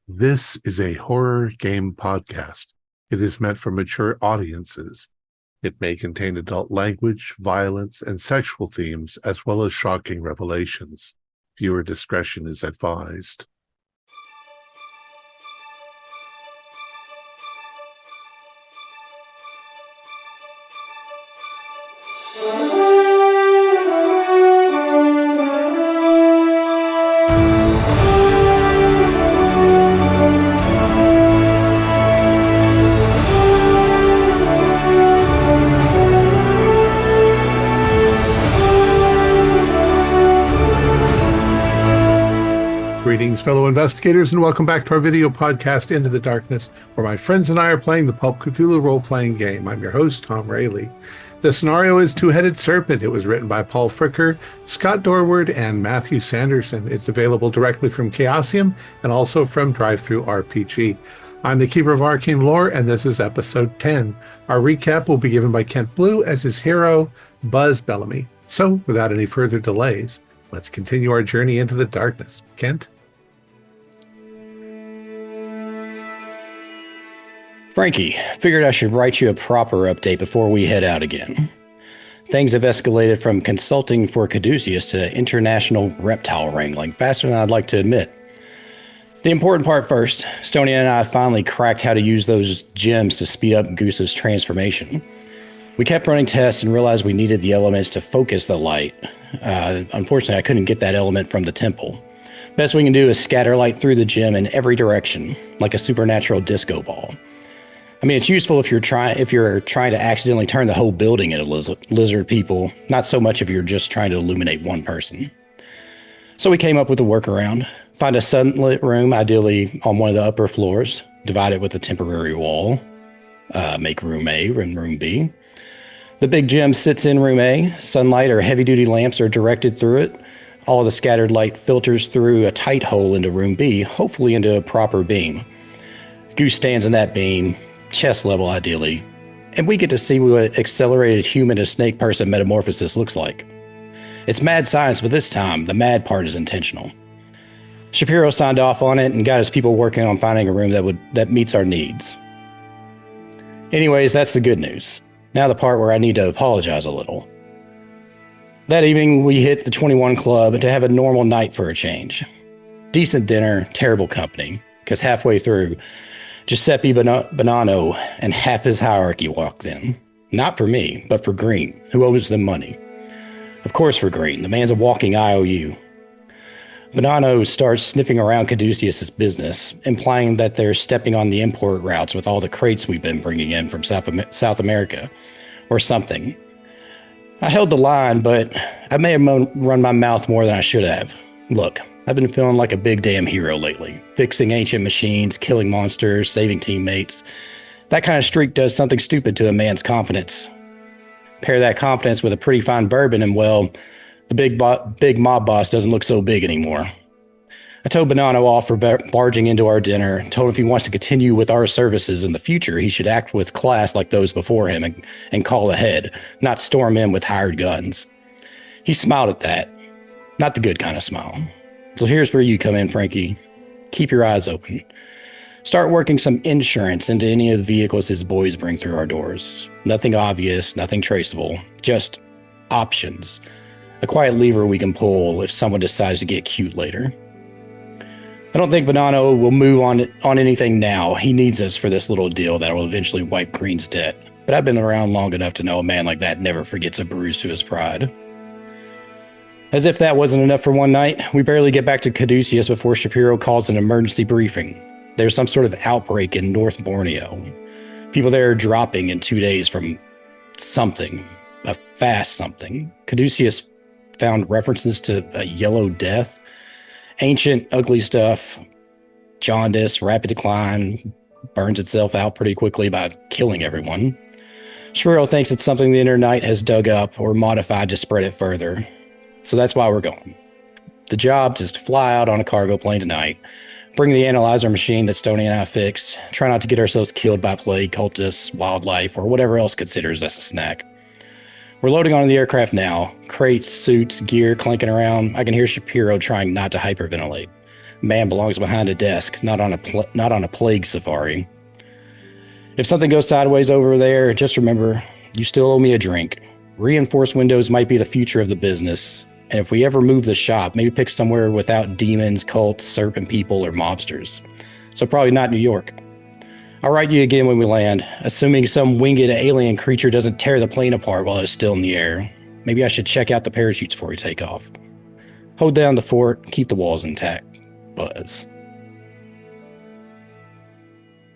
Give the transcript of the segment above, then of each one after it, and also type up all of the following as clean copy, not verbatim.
This is a horror game podcast. It is meant for mature audiences. It may contain adult language, violence, and sexual themes, as well as shocking revelations. Viewer discretion is advised. Greetings, fellow investigators, and welcome back to our video podcast, Into the Darkness, where my friends and I are playing the Pulp Cthulhu role-playing game. I'm your host, Thom Raley. The scenario is Two Headed Serpent. It was written by Paul Fricker, Scott Dorward, and Mathew Sanderson. It's available directly from Chaosium and also from Drive-Thru RPG. I'm the Keeper of Arcane Lore, and this is episode 10. Our recap will be given by Kent Blue as his hero, Buzz Bellamy. So, without any further delays, let's continue our journey into the darkness. Kent? Frankie, figured I should write you a proper update before we head out again. Things have escalated from consulting for Caduceus to international reptile wrangling faster than I'd like to admit. The important part first, Stonia and I finally cracked how to use those gems to speed up Goose's transformation. We kept running tests and realized we needed the elements to focus the light. Unfortunately, I couldn't get that element from the temple. Best we can do is scatter light through the gem in every direction, like a supernatural disco ball. I mean, it's useful if you're trying to accidentally turn the whole building into lizard people, not so much if you're just trying to illuminate one person. So we came up with a workaround. Find a sunlit room, ideally on one of the upper floors, divide it with a temporary wall, make room A and room B. The big gem sits in room A. Sunlight or heavy-duty lamps are directed through it. All of the scattered light filters through a tight hole into room B, hopefully into a proper beam. Goose stands in that beam, chest level ideally, and we get to see what accelerated human to snake person metamorphosis looks like. It's mad science, but this time the mad part is intentional. Shapiro signed off on it and got his people working on finding a room that meets our needs. Anyways, that's the good news. Now the part where I need to apologize a little. That evening we hit the 21 Club to have a normal night for a change. Decent dinner, terrible company, because halfway through, Giuseppe Bonanno and half his hierarchy walked in. Not for me, but for Green, who owes them money. Of course for Green, the man's a walking IOU. Bonanno starts sniffing around Caduceus' business, implying that they're stepping on the import routes with all the crates we've been bringing in from South America, or something. I held the line, but I may have run my mouth more than I should have. Look, I've been feeling like a big damn hero lately, fixing ancient machines, killing monsters, saving teammates. That kind of streak does something stupid to a man's confidence. Pair that confidence with a pretty fine bourbon and, well, the big mob boss doesn't look so big anymore. I told Bonanno off for barging into our dinner, told him if he wants to continue with our services in the future, he should act with class like those before him and call ahead, not storm in with hired guns. He smiled at that. Not the good kind of smile. So here's where you come in, Frankie. Keep your eyes open. Start working some insurance into any of the vehicles his boys bring through our doors. Nothing obvious, nothing traceable, just options. A quiet lever we can pull if someone decides to get cute later. I don't think Bonanno will move on anything now. He needs us for this little deal that will eventually wipe Green's debt. But I've been around long enough to know a man like that never forgets a bruise to his pride. As if that wasn't enough for one night, we barely get back to Caduceus before Shapiro calls an emergency briefing. There's some sort of outbreak in North Borneo. People there are dropping in 2 days from something, a fast something. Caduceus found references to a yellow death, ancient, ugly stuff, jaundice, rapid decline, burns itself out pretty quickly by killing everyone. Shapiro thinks it's something the Internight has dug up or modified to spread it further. So that's why we're going. The job is to fly out on a cargo plane tonight, bring the analyzer machine that Stoney and I fixed, try not to get ourselves killed by plague, cultists, wildlife, or whatever else considers us a snack. We're loading onto the aircraft now. Crates, suits, gear clanking around. I can hear Shapiro trying not to hyperventilate. man belongs behind a desk, not on a plague safari. If something goes sideways over there, just remember, you still owe me a drink. Reinforced windows might be the future of the business. And if we ever move the shop, maybe pick somewhere without demons, cults, serpent people, or mobsters. So probably not New York. I'll write you again when we land, assuming some winged alien creature doesn't tear the plane apart while it's still in the air. Maybe I should check out the parachutes before we take off. Hold down the fort, keep the walls intact. Buzz.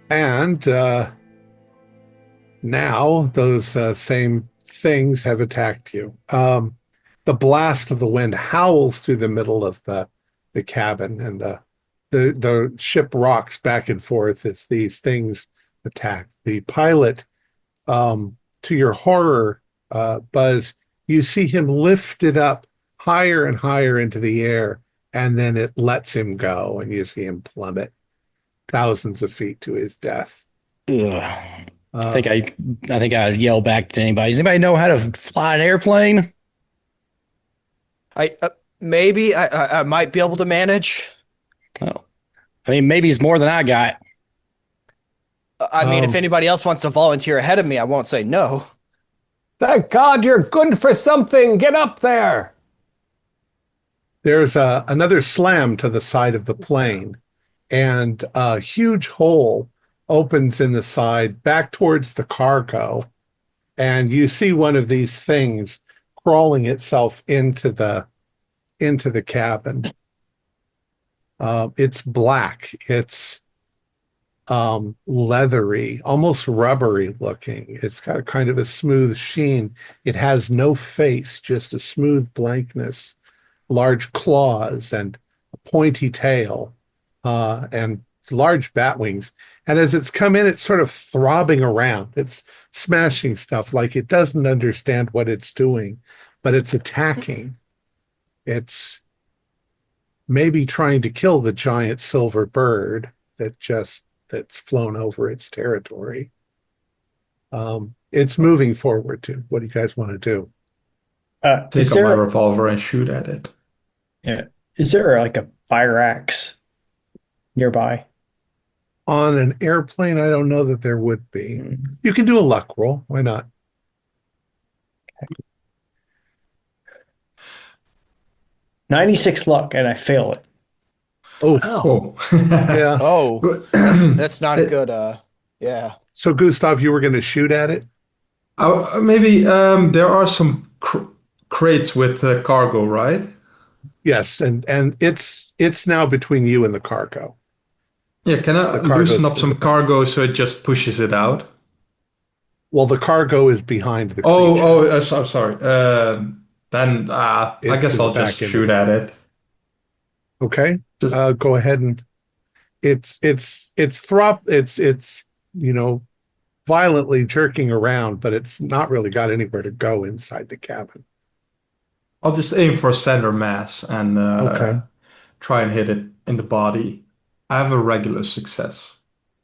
And now those same things have attacked you. The blast of the wind howls through the middle of the cabin, and the ship rocks back and forth as these things attack. The pilot, to your horror, Buzz, you see him lifted up higher and higher into the air, and then it lets him go, and you see him plummet thousands of feet to his death. Ugh. I think I'd yell back to anybody. Does anybody know how to fly an airplane? Maybe I might be able to manage. Oh, I mean, maybe it's more than I got. I mean, if anybody else wants to volunteer ahead of me, I won't say no. Thank God you're good for something. Get up there. There's another slam to the side of the plane, and a huge hole opens in the side back towards the cargo, and you see one of these things crawling itself into the cabin. It's black. It's leathery, almost rubbery looking. It's got kind of a smooth sheen. It has no face, just a smooth blankness, large claws and a pointy tail, and large bat wings. And as it's come in, it's sort of throbbing around. It's smashing stuff like it doesn't understand what it's doing, but it's attacking. It's maybe trying to kill the giant silver bird that's flown over its territory. It's moving forward too. What do you guys want to do? Take out my revolver and shoot at it. Yeah. Is there like a fire axe nearby? On an airplane, I don't know that there would be. You can do a luck roll. Why not? Okay. 96 luck, and I fail it. Oh. Yeah. Oh, that's not good. Yeah. So, Gustav, you were going to shoot at it? Maybe there are some crates with cargo, right? Yes, and it's now between you and the cargo. Yeah, can I loosen up some cargo so it just pushes it out? Well, the cargo is behind the creature. I'm sorry. Then I guess I'll just shoot at it. Okay. Just go ahead, and it's violently jerking around, but it's not really got anywhere to go inside the cabin. I'll just aim for center mass and try and hit it in the body. I have a regular success.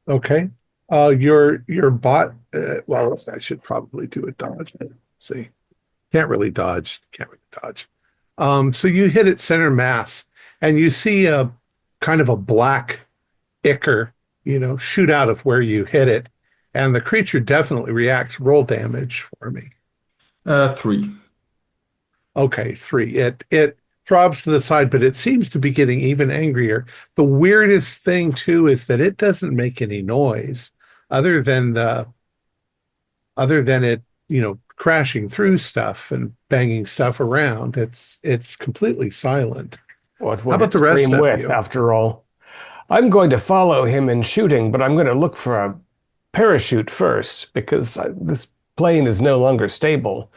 Okay. Your bot. Well, I should probably do a dodge. Let's see. Can't really dodge. So you hit it center mass, and you see a kind of a black ichor, shoot out of where you hit it, and the creature definitely reacts. Roll damage for me. 3. Okay, 3. It throbs to the side, but it seems to be getting even angrier. The weirdest thing too is that it doesn't make any noise other than it, crashing through stuff and banging stuff around. It's completely silent. What How about the rest of you? After all, I'm going to follow him in shooting, but I'm going to look for a parachute first because this plane is no longer stable.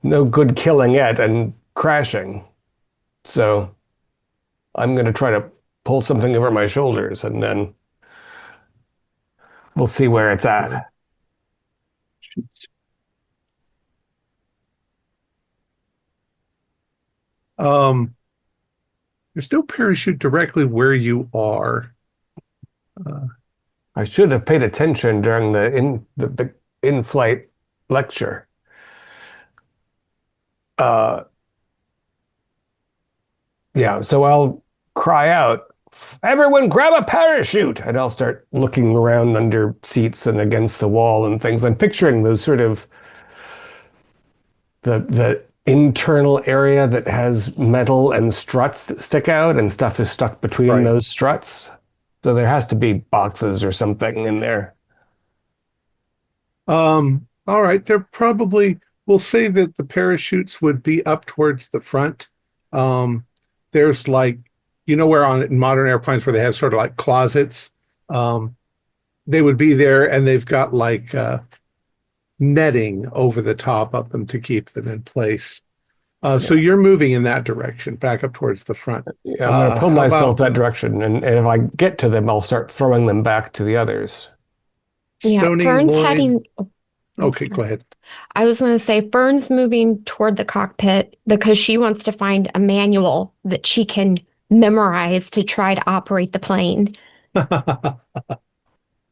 No good killing it and crashing. So I'm going to try to pull something over my shoulders, and then we'll see where it's at. There's no parachute directly where you are. I should have paid attention during the in-flight lecture. Yeah, so I'll cry out, Everyone grab a parachute! And I'll start looking around under seats and against the wall and things. I'm picturing those sort of the internal area that has metal and struts that stick out and stuff is stuck between those struts. So there has to be boxes or something in there. All right. They're probably, we'll say that the parachutes would be up towards the front. There's like, where in modern airplanes where they have sort of like closets, they would be there, and they've got like netting over the top of them to keep them in place. So you're moving in that direction, back up towards the front. Yeah, I'm going to pull myself that direction, and if I get to them, I'll start throwing them back to the others. Stony, Fern's Lloyd? heading. Okay, go ahead. I was going to say Fern's moving toward the cockpit because she wants to find a manual that she can memorize to try to operate the plane.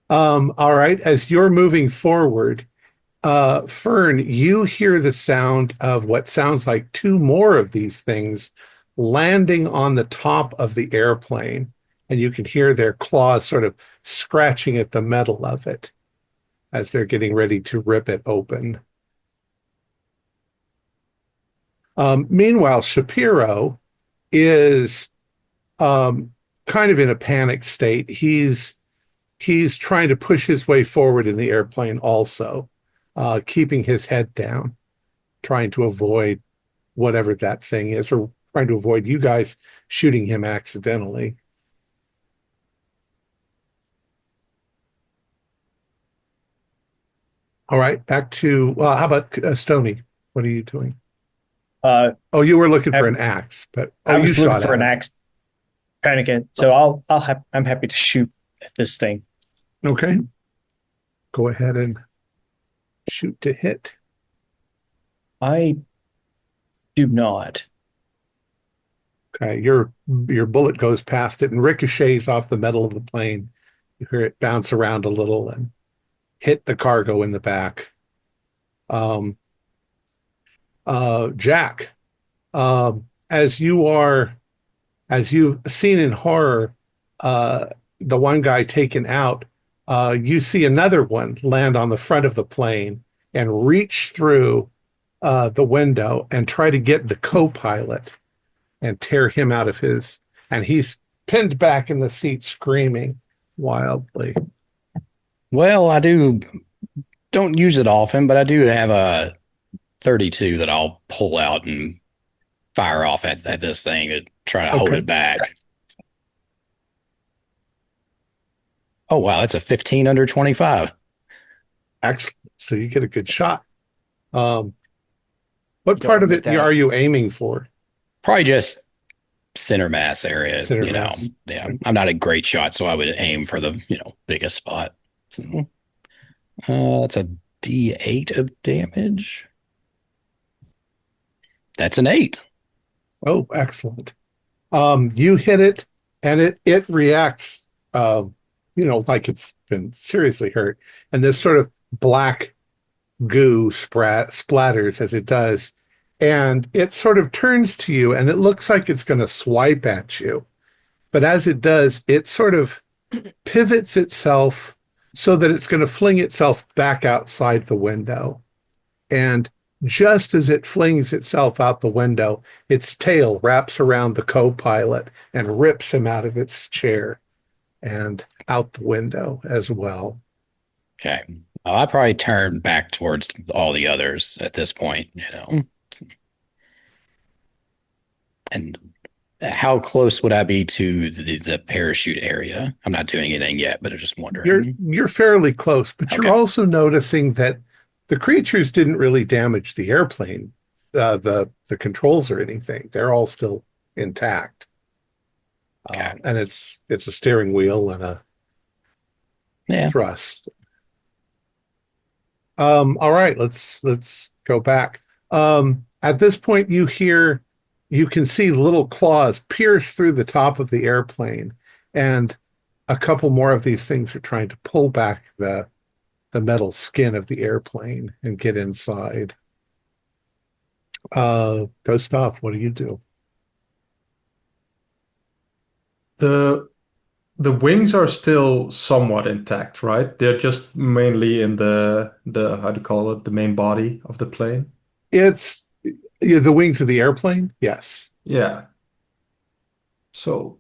All right. As you're moving forward, Fern, you hear the sound of what sounds like two more of these things landing on the top of the airplane, and you can hear their claws sort of scratching at the metal of it as they're getting ready to rip it open. Meanwhile, Shapiro is kind of in a panic state. He's trying to push his way forward in the airplane also, keeping his head down, trying to avoid whatever that thing is, or trying to avoid you guys shooting him accidentally. All right, back to, how about Stony? What are you doing? You were looking for an axe, but I was you looking shot for at an him. axe, panicking. So I'm happy to shoot at this thing. Okay. Go ahead and shoot to hit. I do not. Okay, your bullet goes past it and ricochets off the metal of the plane. You hear it bounce around a little and hit the cargo in the back. Jack, as you've seen in horror, the one guy taken out, you see another one land on the front of the plane and reach through the window and try to get the co-pilot and tear him out of his, and he's pinned back in the seat screaming wildly. Well, I don't use it often, but I do have a 32 that I'll pull out and fire off at this thing to try to hold it back. Oh, wow. That's a 15 under 25. Excellent. So you get a good shot. What part of it are you aiming for? Probably just center mass area. Center mass. Yeah. I'm not a great shot, so I would aim for the, biggest spot. So, that's a D8 of damage. That's an 8. Oh, excellent. You hit it, and it reacts, like it's been seriously hurt. And this sort of black goo splatters as it does. And it sort of turns to you, and it looks like it's going to swipe at you. But as it does, it sort of pivots itself so that it's going to fling itself back outside the window. And just as it flings itself out the window, its tail wraps around the co-pilot and rips him out of its chair and out the window as well. Okay. I'll probably turn back towards all the others at this point, And how close would I be to the parachute area? I'm not doing anything yet, but I'm just wondering. You're fairly close, but you're also noticing that the creatures didn't really damage the airplane, the controls or anything. They're all still intact. And it's a steering wheel and a thrust. All right, let's go back. At this point, you can see little claws pierce through the top of the airplane, and a couple more of these things are trying to pull back the metal skin of the airplane and get inside. Gustav, what do you do? The the wings are still somewhat intact, right? They're just mainly in the how do you call it, the main body of the plane. It's yeah, the wings of the airplane. Yes. Yeah. So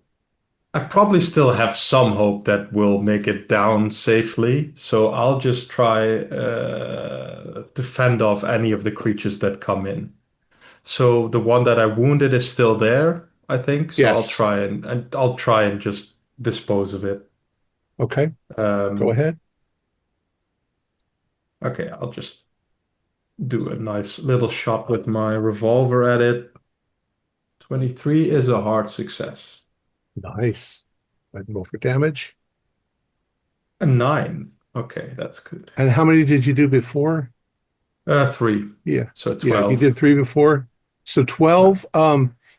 I probably still have some hope that we'll make it down safely. So I'll just try to fend off any of the creatures that come in. So the one that I wounded is still there, I think. So I'll Yes. try and I'll try and just dispose of it. Okay. Go Um, ahead. okay, I'll just do a nice little shot with my revolver at it. 23 is a hard success. Nice. And roll for damage. A 9. Okay, that's good. And how many did you do before? 3. Yeah. So Yeah, you 12. did 3 before. So 12,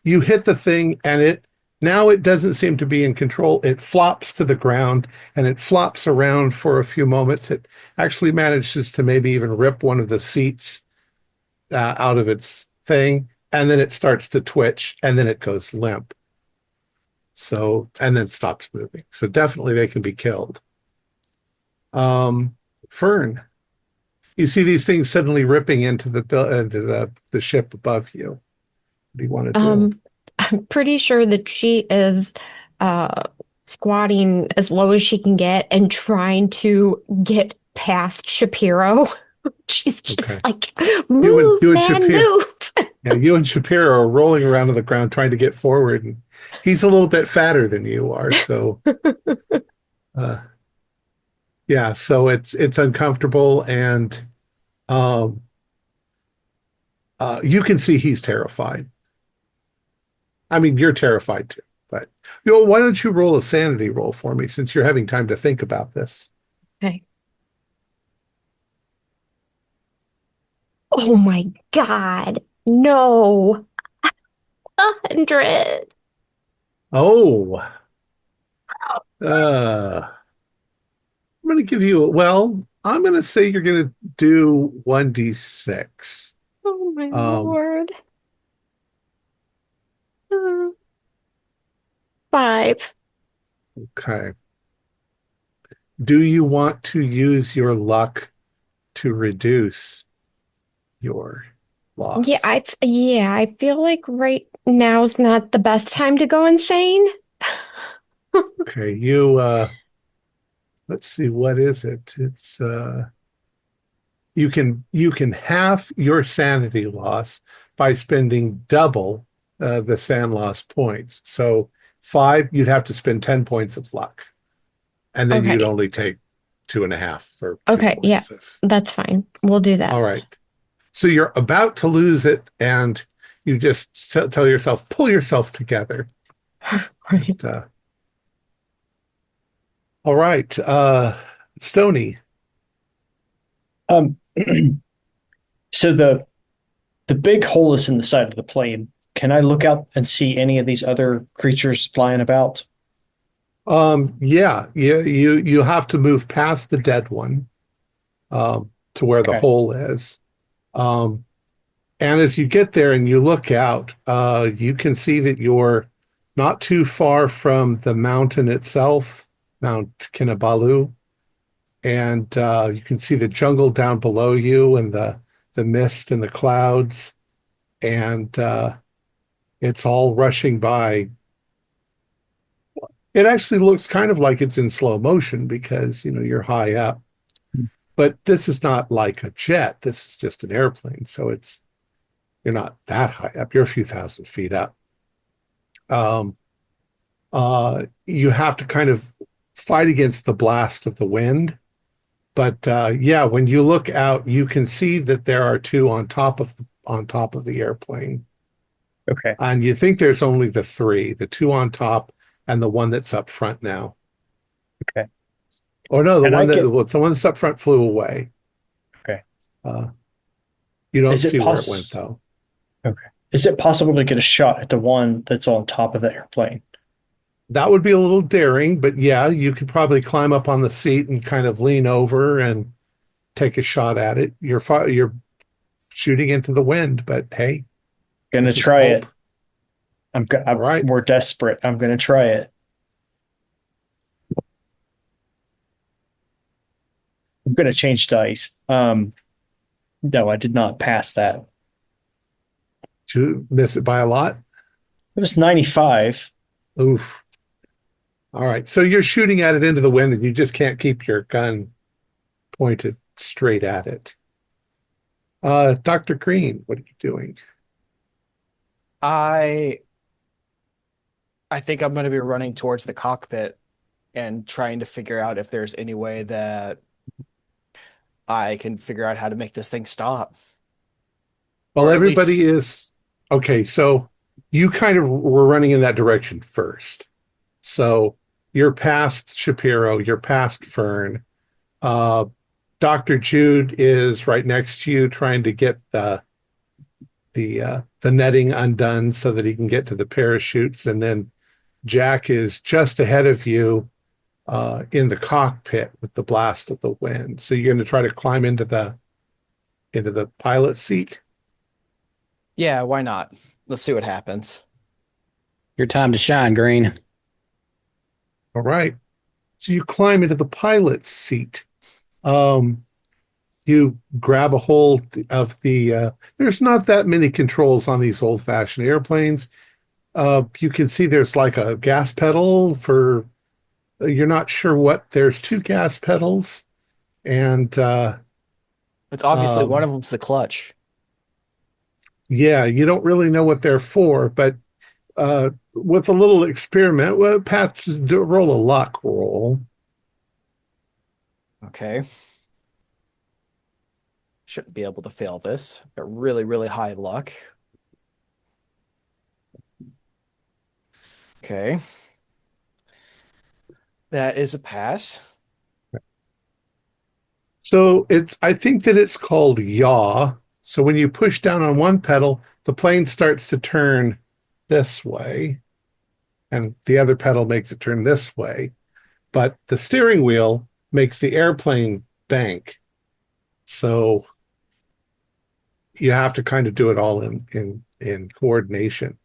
you hit the thing and it doesn't seem to be in control. It flops to the ground and it flops around for a few moments. It actually manages to maybe even rip one of the seats out of its thing, and then it starts to twitch and then it goes limp. So, and then stops moving. So definitely they can be killed. Fern, you see these things suddenly ripping into the ship above you. What do you want to do? I'm pretty sure that she is squatting as low as she can get and trying to get past Shapiro. She's just Okay. like, You move, and man, Shapiro. move. Yeah, you and Shapiro are rolling around on the ground trying to get forward, and he's a little bit fatter than you are, so yeah, so it's uncomfortable, and um, you can see he's terrified. I mean, you're terrified too, but why don't you roll a sanity roll for me since you're having time to think about this? Okay. Oh my God. No. 100. Oh, I'm going to give you, I'm going to say you're going to do 1d6. Oh my Um, Lord. 5. Okay. Do you want to use your luck to reduce your loss? Yeah, I feel like right now is not the best time to go insane. Okay, let's see, what is it? It's you can half your sanity loss by spending double the sand loss points. So 5, you'd have to spend 10 points of luck. And then you'd Okay. only take 2.5 for 2 Okay, yeah, points of. that's fine. We'll do that. All right. So you're about to lose it, and you just tell yourself, pull yourself together. Right. All right. Stony. Um, so the big hole is in the side of the plane. Can I look out and see any of these other creatures flying about? Yeah, you have to move past the dead one, to where the Okay. hole is. And as you get there and you look out, you can see that you're not too far from the mountain itself, Mount Kinabalu. And you can see the jungle down below you and the mist and the clouds. And it's all rushing by. It actually looks kind of like it's in slow motion because, you're high up. But this is not like a jet. This is just an airplane. So you're not that high up. You're a few thousand feet up. You have to kind of fight against the blast of the wind. But yeah, when you look out, you can see that there are 2 on top of the airplane. Okay. And you think there's only the 3, the 2 on top and the one that's up front now. Okay. Or no, the And one that's up front flew away. Okay. You don't Is it see where it went though. Okay. Is it possible to get a shot at the one that's on top of the airplane? That would be a little daring, but yeah, you could probably climb up on the seat and kind of lean over and take a shot at it. You're shooting into the wind, but hey, Gonna this is try pulp. it. I'm All right. more desperate. I'm gonna try it. going to change dice. No, I did not pass that. Did you miss it by a lot? It was 95. Oof. All right. So you're shooting at it into the wind and you just can't keep your gun pointed straight at it. Dr. Green, what are you doing? I think I'm going to be running towards the cockpit and trying to figure out if there's any way that I can figure out how to make this thing stop. Well, Or at everybody least- is okay. So you kind of were running in that direction first. So you're past Shapiro, you're past Fern. Dr. Jude is right next to you trying to get the netting undone so that he can get to the parachutes. And then Jack is just ahead of you in the cockpit with the blast of the wind. So you're going to try to climb into the pilot seat. Yeah, why not? Let's see what happens. Your time to shine, Green. All right. So you climb into the pilot's seat. You grab a hold of there's not that many controls on these old-fashioned airplanes. You can see there's like a gas pedal for, you're not sure what, there's two gas pedals. And It's obviously one of them's the clutch. yeah, you don't really know what they're for, but with a little experiment, well, Pat, roll a luck roll. Okay. Shouldn't be able to fail this. Got really, really high luck. Okay. That is a pass. So I think that it's called yaw. So when you push down on one pedal, the plane starts to turn this way, and the other pedal makes it turn this way. But the steering wheel makes the airplane bank. So you have to kind of do it all in coordination.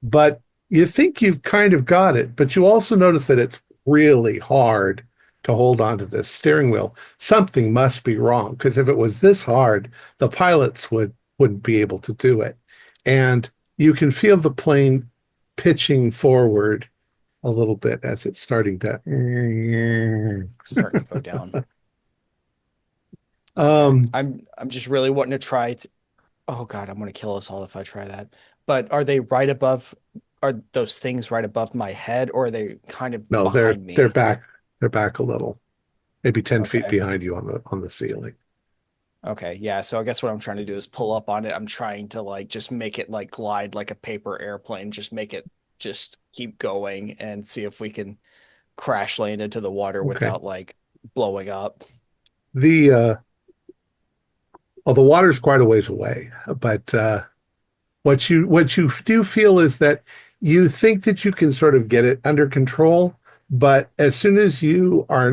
But you think you've kind of got it, but you also notice that it's really hard to hold on to this steering wheel. Something must be wrong, because if it was this hard, the pilots wouldn't be able to do it. And you can feel the plane pitching forward a little bit as it's starting to Starting to go down. I'm just really wanting to try to. Oh God, I'm gonna kill us all if I try that. But are those things right above my head, or are they kind of no, behind me? they're back a little, maybe 10 feet Okay. behind you on the ceiling. Okay, yeah. So I guess what I'm trying to do is pull up on it. I'm trying to like just make it like glide like a paper airplane. Just make it just keep going and see if we can crash land into the water without like blowing up. The water's quite a ways away, but what you do feel is that you think that you can sort of get it under control, but as soon as you I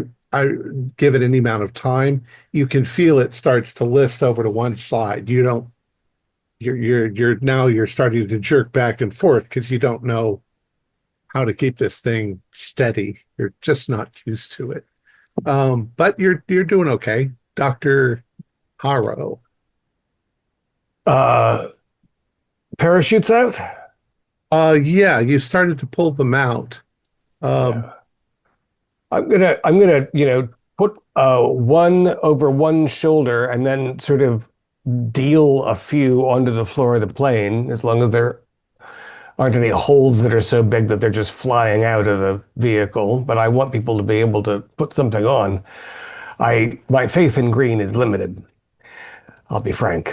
give it any amount of time, you can feel it starts to list over to one side. You're starting to jerk back and forth because you don't know how to keep this thing steady. You're just not used to it. But you're doing okay, Dr. Haro. Parachutes out? Yeah, you started to pull them out. Yeah. I'm gonna, put one over one shoulder and then sort of deal a few onto the floor of the plane, as long as there aren't any holes that are so big that they're just flying out of the vehicle. But I want people to be able to put something on. My faith in Green is limited. I'll be frank.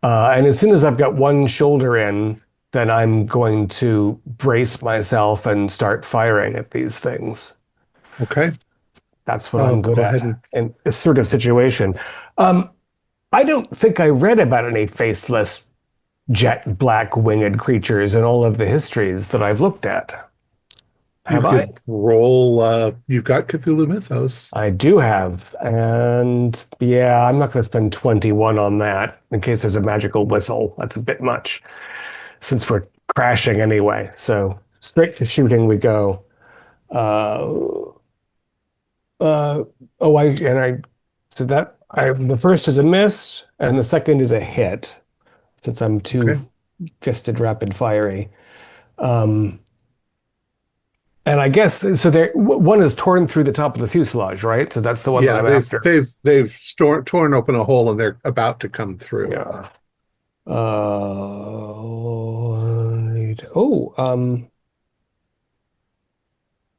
And as soon as I've got one shoulder in, then I'm going to brace myself and start firing at these things. Okay. That's what I'm good go at ahead in this sort of situation. I don't think I read about any faceless, jet black winged creatures in all of the histories that I've looked at. Have I? Roll. You've got Cthulhu Mythos. I do have. And yeah, I'm not going to spend 21 on that in case there's a magical whistle. That's a bit much since we're crashing anyway. So straight to shooting we go. So the first is a miss, and the second is a hit, since I'm too fisted rapid fiery. And I guess so. One is torn through the top of the fuselage, right? So that's the one that I'm after. They've torn open a hole and they're about to come through. Yeah.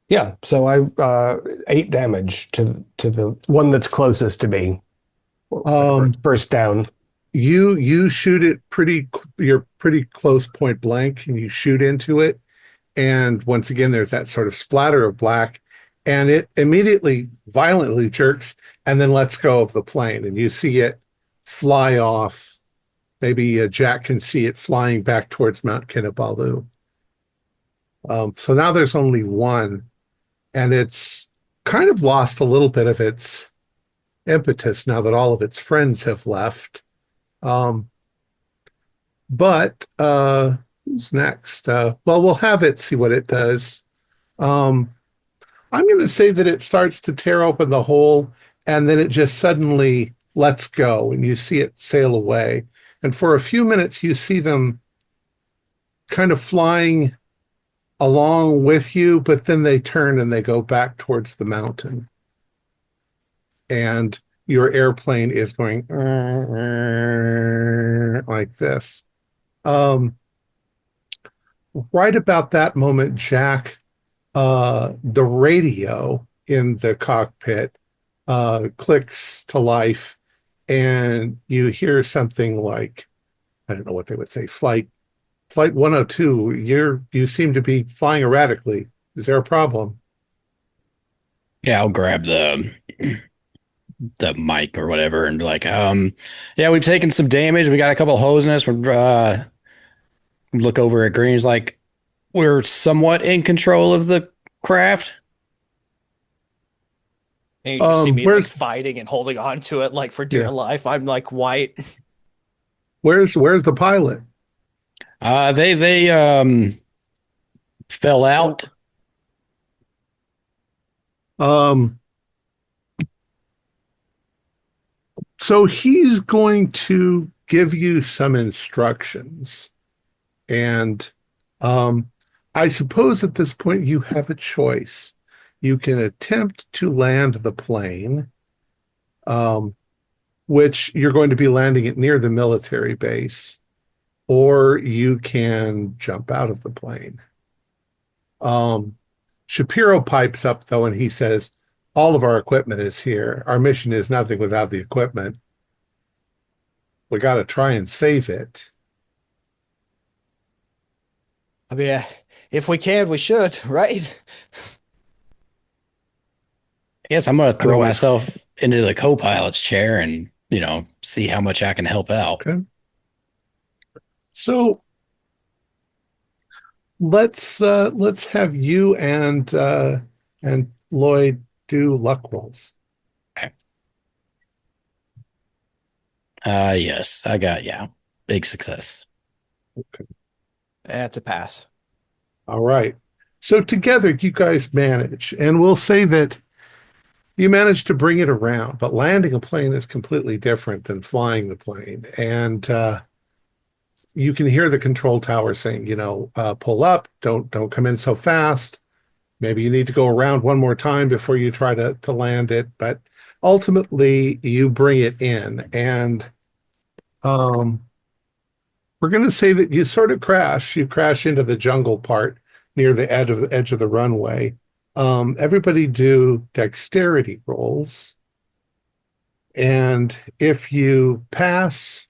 Yeah. So I 8 damage to the one that's closest to me. First down. You shoot it you're pretty close point blank, and you shoot into it. And once again, there's that sort of splatter of black, and it immediately violently jerks and then lets go of the plane. And you see it fly off. Maybe Jack can see it flying back towards Mount Kinabalu. So now there's only one, and it's kind of lost a little bit of its impetus now that all of its friends have left. But who's next? Well, we'll have it see what it does. I'm going to say that it starts to tear open the hole, and then it just suddenly lets go, and you see it sail away. And for a few minutes, you see them kind of flying along with you, but then they turn and they go back towards the mountain. And your airplane is going like this. Right about that moment, Jack, the radio in the cockpit clicks to life, and you hear something like, I don't know what they would say, flight 102, you seem to be flying erratically. Is there a problem? Yeah, I'll grab the mic or whatever and be like, yeah, we've taken some damage. We got a couple of holes in us. We're look over at Green. He's like, we're somewhat in control of the craft. And you just see me like fighting and holding on to it like for dear life. I'm like white. Where's the pilot? They fell out. So he's going to give you some instructions. And I suppose at this point you have a choice. You can attempt to land the plane, which you're going to be landing it near the military base, or you can jump out of the plane. Shapiro pipes up, though, and he says, all of our equipment is here. Our mission is nothing without the equipment. We got to try and save it. I mean, if we can, we should, right? I guess I'm going to throw myself into the co-pilot's chair and, see how much I can help out. Okay. So let's have you and Lloyd do luck rolls. Okay. Yes, I got big success. Okay. That's a pass. All right. So together you guys manage, and we'll say that you managed to bring it around, but landing a plane is completely different than flying the plane. And you can hear the control tower saying, pull up, don't come in so fast. Maybe you need to go around one more time before you try to land it. But ultimately, you bring it in. And we're going to say that you sort of crash. You crash into the jungle part near the edge of the runway. Everybody do dexterity rolls. And if you pass,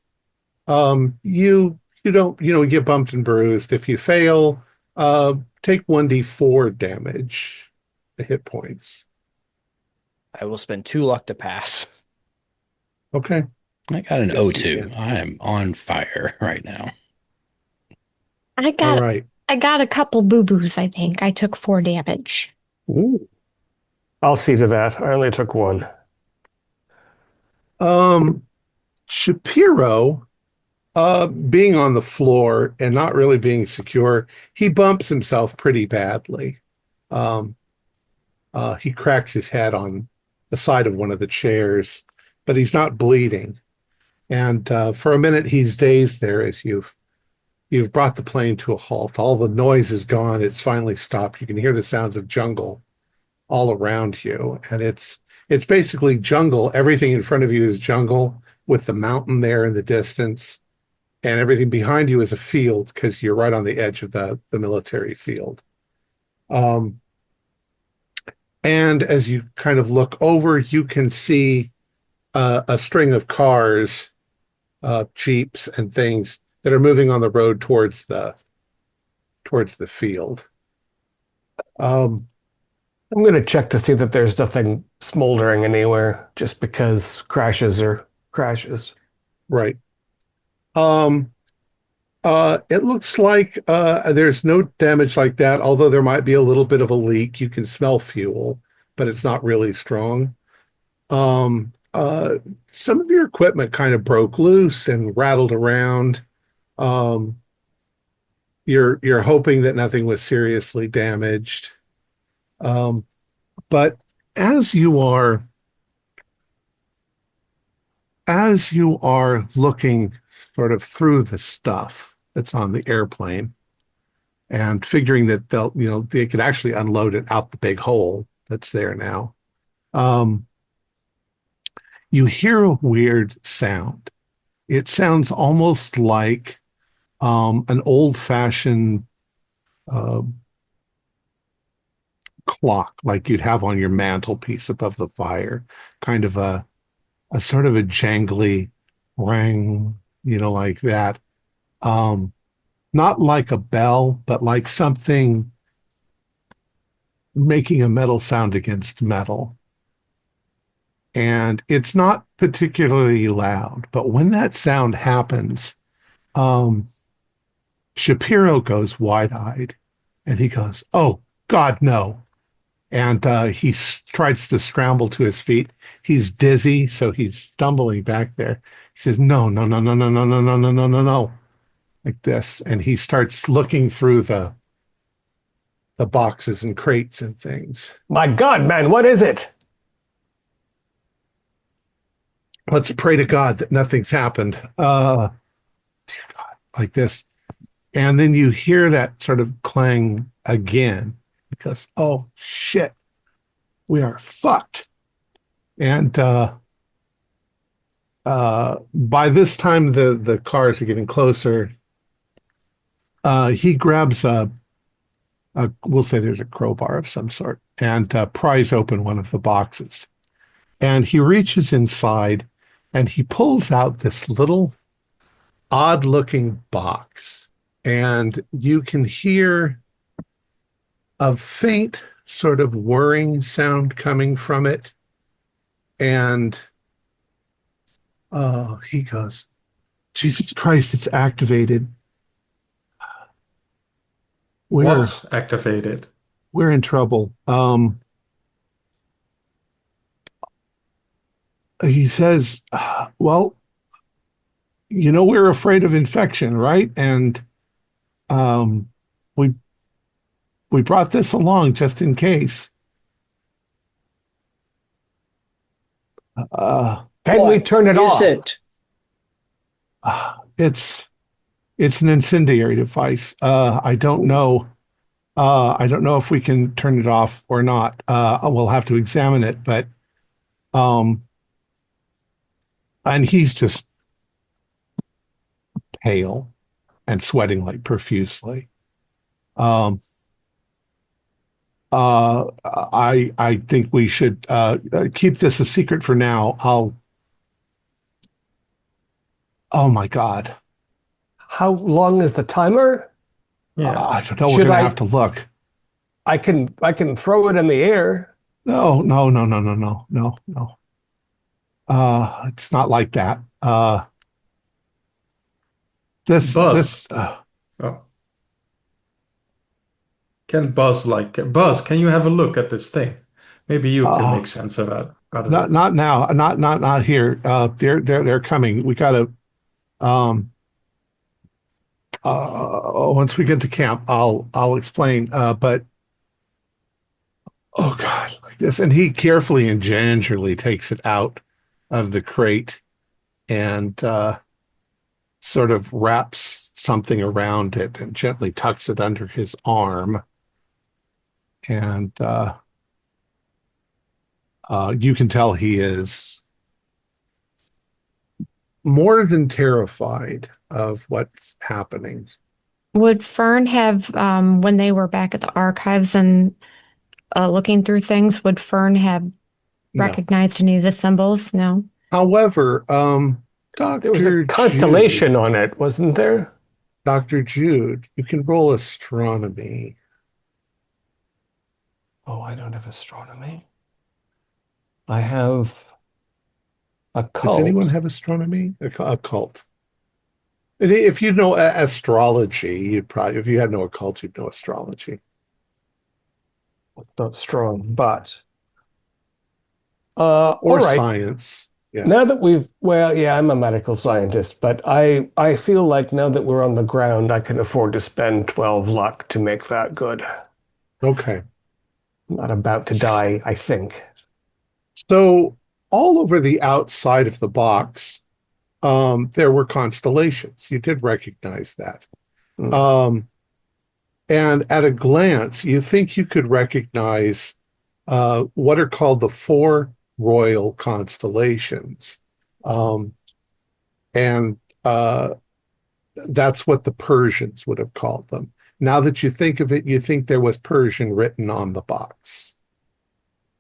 you don't, get bumped and bruised. If you fail, take 1d4 damage, the hit points. I will spend 2 luck to pass. Okay. I got an 02. I am on fire right now. All right. I got a couple boo-boos, I think. I took 4 damage. Ooh. I'll see to that. I only took 1. Shapiro, being on the floor and not really being secure, he bumps himself pretty badly. He cracks his head on the side of one of the chairs, but he's not bleeding. And for a minute, he's dazed there as you've brought the plane to a halt. All the noise is gone. It's finally stopped. You can hear the sounds of jungle all around you, and it's basically jungle. Everything in front of you is jungle, with the mountain there in the distance, and everything behind you is a field because you're right on the edge of the military field. And as you kind of look over, you can see a string of cars, jeeps, and things that are moving on the road towards the field. I'm going to check to see that there's nothing smoldering anywhere, just because crashes are crashes. Right. It looks like there's no damage like that, although there might be a little bit of a leak. You can smell fuel, but it's not really strong. Some of your equipment kind of broke loose and rattled around. You're hoping that nothing was seriously damaged. But as you are looking sort of through the stuff that's on the airplane and figuring that they could actually unload it out the big hole that's there now, you hear a weird sound. It sounds almost like an old-fashioned clock, like you'd have on your mantelpiece above the fire, kind of a sort of a jangly rang, like that. Not like a bell, but like something making a metal sound against metal. And it's not particularly loud, but when that sound happens, Shapiro goes wide-eyed and he goes, "Oh, God, no." And he tries to scramble to his feet. He's dizzy, so he's stumbling back there. He says, "No, no, no, no, no, no, no, no, no, no, no, no," like this. And he starts looking through the boxes and crates and things. My God, man, what is it? Let's pray to God that nothing's happened. Dear God, like this. And then you hear that sort of clang again. Because, oh shit, we are fucked. And by this time the cars are getting closer. He grabs we'll say there's a crowbar of some sort, and pries open one of the boxes. And he reaches inside and he pulls out this little odd-looking box. And you can hear a faint sort of whirring sound coming from it. And he goes, "Jesus Christ, it's activated. What's activated? We're in trouble." He says, "Well, we're afraid of infection, right? And we brought this along just in case." Can we turn it off? Is it? It's an incendiary device. I don't know. I don't know if we can turn it off or not. We'll have to examine it, but and he's just pale and sweating like profusely. I think we should keep this a secret for now. Oh my God. How long is the timer? Yeah. I don't know. We're going to have to look. I can throw it in the air. No. It's not like that. Buzz. This. Oh. Buzz, can you have a look at this thing? Maybe you can make sense of that. Not now. Not here. They're coming. We gotta. Once we get to camp, I'll explain. But oh God. like this. And he carefully and gingerly takes it out of the crate and sort of wraps something around it and gently tucks it under his arm. And you can tell he is more than terrified of what's happening. Would Fern have, when they were back at the archives and looking through things, would Fern have No. recognized any of the symbols? No. However, There was a constellation on it, wasn't there? Dr. Jude, you can roll astronomy. Oh, I don't have astronomy. I have occult. Does anyone have astronomy? Occult. If you know astrology, you'd probably, if you had no occult, you'd know astrology. Not strong, but Or all right. science. Yeah. Now that I'm a medical scientist, but I feel like now that we're on the ground, I can afford to spend 12 luck to make that good. Okay. I'm not about to die, I think. So all over the outside of the box, there were constellations. You did recognize that. And at a glance, you think you could recognize what are called the four royal constellations. And that's what the Persians would have called them. Now that you think of it, you think there was Persian written on the box.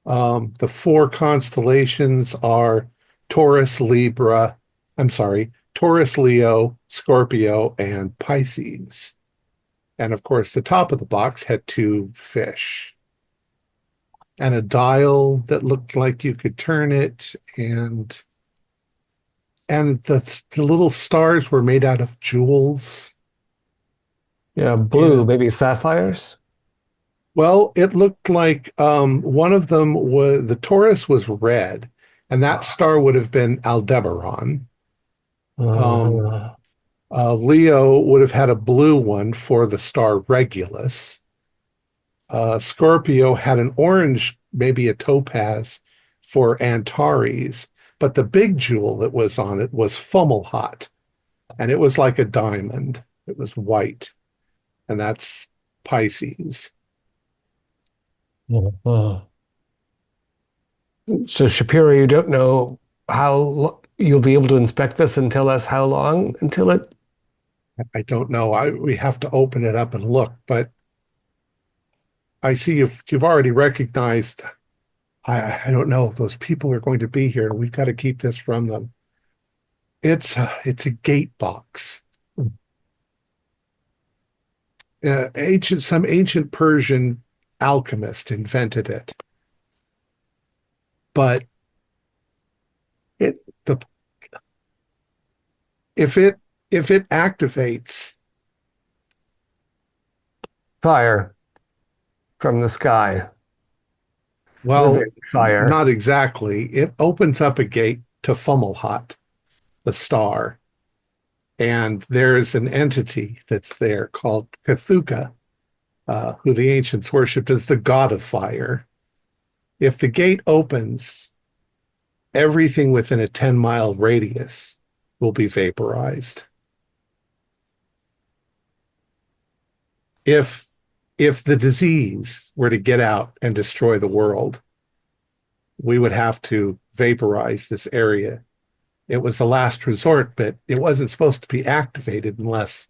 The four constellations are Taurus, Leo, Scorpio, and Pisces. And of course, the top of the box had two fish and a dial that looked like you could turn it. And the little stars were made out of jewels. Yeah, blue, Yeah. maybe sapphires. Well, it looked like one of them was, the Taurus was red, and that star would have been Aldebaran. Leo would have had a blue one for the star Regulus. Scorpio had an orange, maybe a topaz, for Antares. But the big jewel that was on it was Fomalhaut, and it was like a diamond. It was white, and that's Pisces. So Shapiro, you don't know how you'll be able to inspect this and tell us how long until it. I don't know. We have to open it up and look, but I see you've already recognized. I don't know if those people are going to be here, and we've got to keep this from them. It's a gate box. Some ancient Persian alchemist invented it, but if it activates Fire from the sky. well, Living fire. not exactly. It opens up a gate to Fomalhaut, the star, and there's an entity that's there called Cthulhu, who the ancients worshipped as the god of fire. If the gate opens, everything within a 10-mile radius will be vaporized. If the disease were to get out and destroy the world, we would have to vaporize this area. It was the last resort, but it wasn't supposed to be activated unless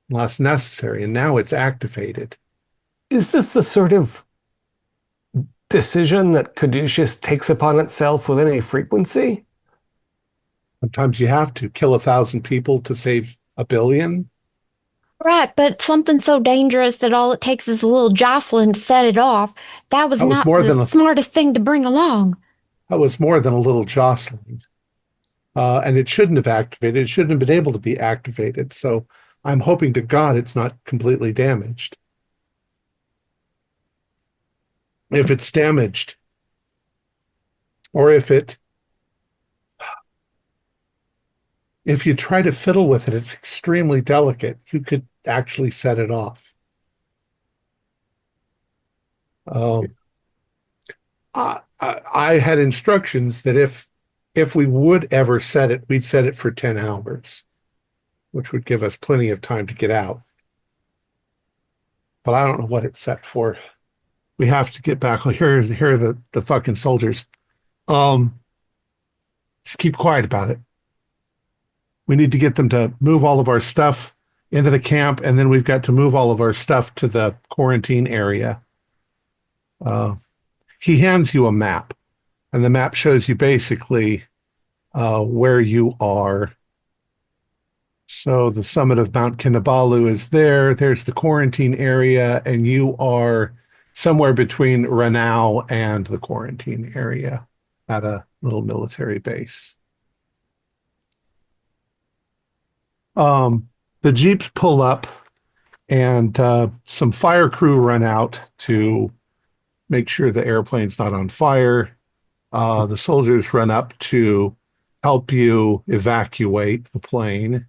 necessary, and now it's activated. Is this the sort of decision that Caduceus takes upon itself with any frequency? Sometimes you have to kill 1,000 people to save 1 billion. Right, but something so dangerous that all it takes is a little jostling to set it off. That was not the smartest thing to bring along. That was more than a little jostling. And it shouldn't have activated. It shouldn't have been able to be activated. So I'm hoping to God it's not completely damaged. If it's damaged, or if you try to fiddle with it, it's extremely delicate. You could actually set it off. I had instructions that if we would ever set it, we'd set it for 10 hours, which would give us plenty of time to get out. But I don't know what it's set for. We have to get back. Here are the fucking soldiers. Just keep quiet about it. We need to get them to move all of our stuff into the camp, and then we've got to move all of our stuff to the quarantine area. He hands you a map, and the map shows you basically where you are. So the summit of Mount Kinabalu is there. There's the quarantine area, and you are somewhere between Ranau and the quarantine area at a little military base. The jeeps pull up, and some fire crew run out to make sure the airplane's not on fire. The soldiers run up to help you evacuate the plane.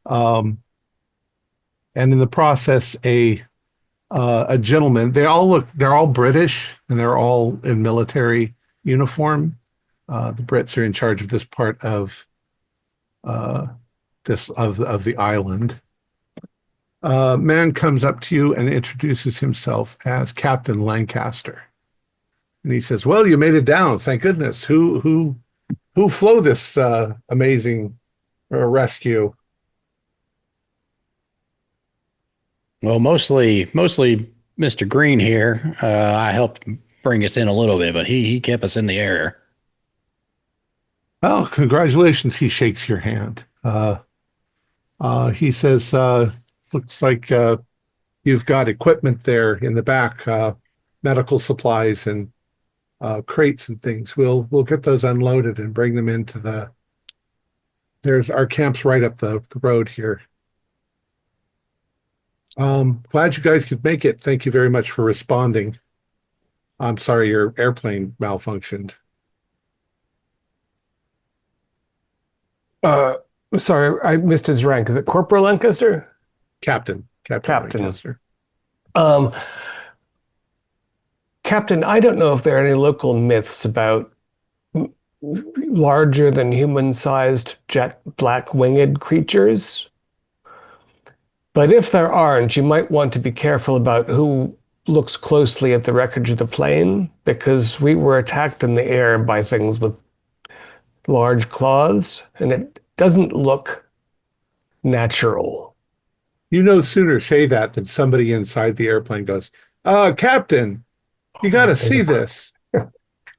And in the process, a gentleman, they're all British, and they're all in military uniform. The Brits are in charge of this part of the island. Man comes up to you and introduces himself as Captain Lancaster. And he says, "Well, you made it down. Thank goodness. Who flew this amazing rescue?" Well, mostly Mr. Green here. I helped bring us in a little bit, but he kept us in the air. "Oh, congratulations." He shakes your hand. He says, "Looks like you've got equipment there in the back, medical supplies and crates and things. We'll get those unloaded and bring them into there's our camp's right up the road here. Glad you guys could make it. Thank you very much for responding. I'm sorry your airplane malfunctioned." Sorry, I missed his rank. Is it Corporal Lancaster? Captain Lancaster. Captain, I don't know if there are any local myths about larger than human-sized jet black winged creatures. But if there aren't, you might want to be careful about who looks closely at the wreckage of the plane, because we were attacked in the air by things with large claws, and it doesn't look natural. You no sooner say that than somebody inside the airplane goes, "Captain, you got to see this."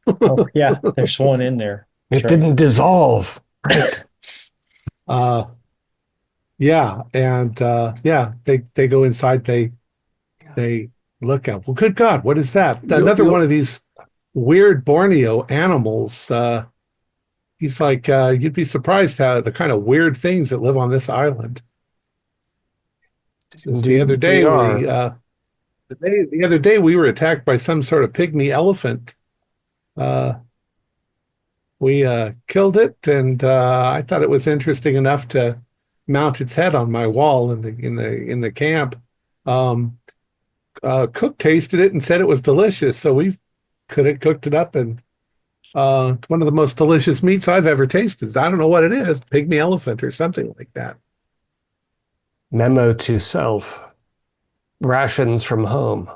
Oh, yeah, there's one in there. It didn't dissolve. Right. Yeah, and they go inside. They look out. Well, good God, what is that? Another one of these weird Borneo animals. He's like, you'd be surprised how the kind of weird things that live on this island. The other day we were attacked by some sort of pygmy elephant. We killed it, and I thought it was interesting enough to mount its head on my wall in the camp. Cook tasted it and said it was delicious, so we cooked it up, and one of the most delicious meats I've ever tasted. I don't know what it is, pygmy elephant or something like that. Memo to self. Rations from home.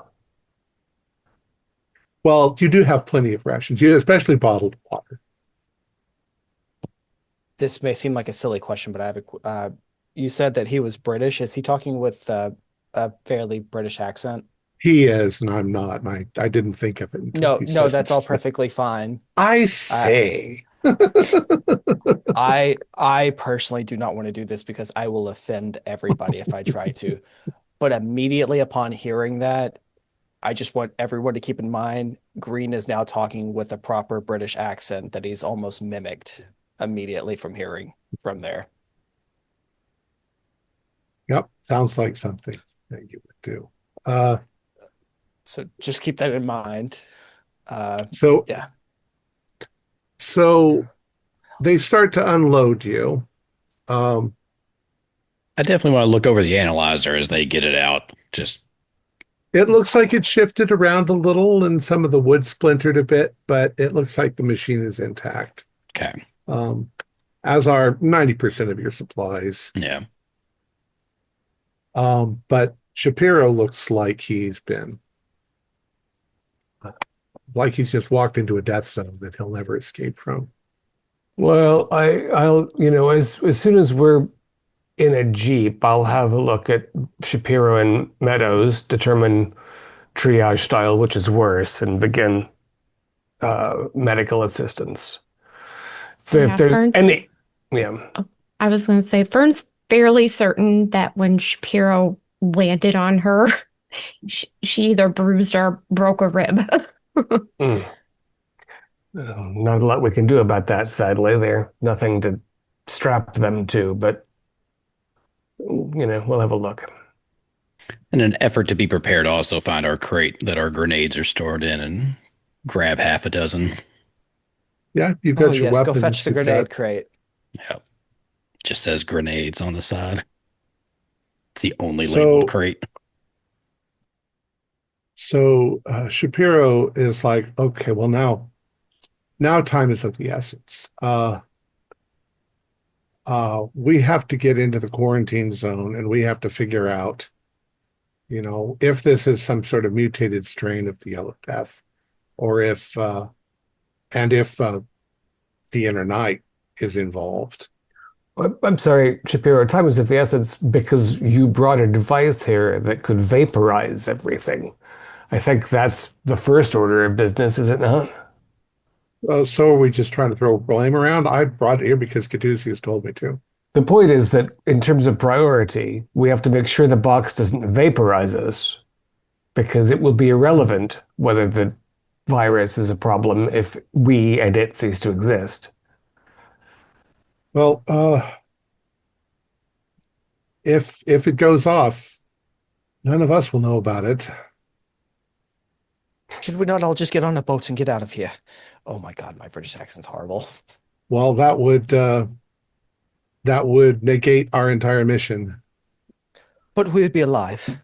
Well, you do have plenty of rations, especially bottled water. This may seem like a silly question, but I have you said that he was British. Is he talking with a fairly British accent? He is, and I'm not. And I didn't think of it. No, that's all perfectly fine. I say. I personally do not want to do this because I will offend everybody if I try to. But immediately upon hearing that, I just want everyone to keep in mind, Green is now talking with a proper British accent that he's almost mimicked immediately from hearing from there. Yep, sounds like something that you would do. So just keep that in mind. Yeah. So they start to unload you. I definitely want to look over the analyzer as they get it out. It looks like it shifted around a little and some of the wood splintered a bit, but it looks like the machine is intact. Okay. As are 90% of your supplies. Yeah. But Shapiro looks like he's just walked into a death zone that he'll never escape from. Well, I'll as soon as we're in a Jeep, I'll have a look at Shapiro and Meadows, determine triage style, which is worse, and begin medical assistance. If there's any, I was going to say, Fern's fairly certain that when Shapiro landed on her, she either bruised or broke a rib. Not a lot we can do about that, sadly. There's nothing to strap them to, but we'll have a look. In an effort to be prepared, also find our crate that our grenades are stored in and grab half a dozen. Yeah, you've got your weapons. Go fetch the grenade crate. Yep. Just says grenades on the side. It's the only labeled crate. So Shapiro is like, okay, well now time is of the essence. We have to get into the quarantine zone and we have to figure out, if this is some sort of mutated strain of the Yellow Death, or if the Inner Night is involved. I'm sorry, Shapiro, time is of the essence because you brought a device here that could vaporize everything. I think that's the first order of business, is it not? So are we just trying to throw blame around? I brought it here because Caduceus told me to. The point is that in terms of priority, we have to make sure the box doesn't vaporize us, because it will be irrelevant whether the virus is a problem if we and it cease to exist. Well, if it goes off, none of us will know about it. Should we not all just get on a boat and get out of here? Oh my God, my British accent's horrible. Well, that would negate our entire mission. But we would be alive.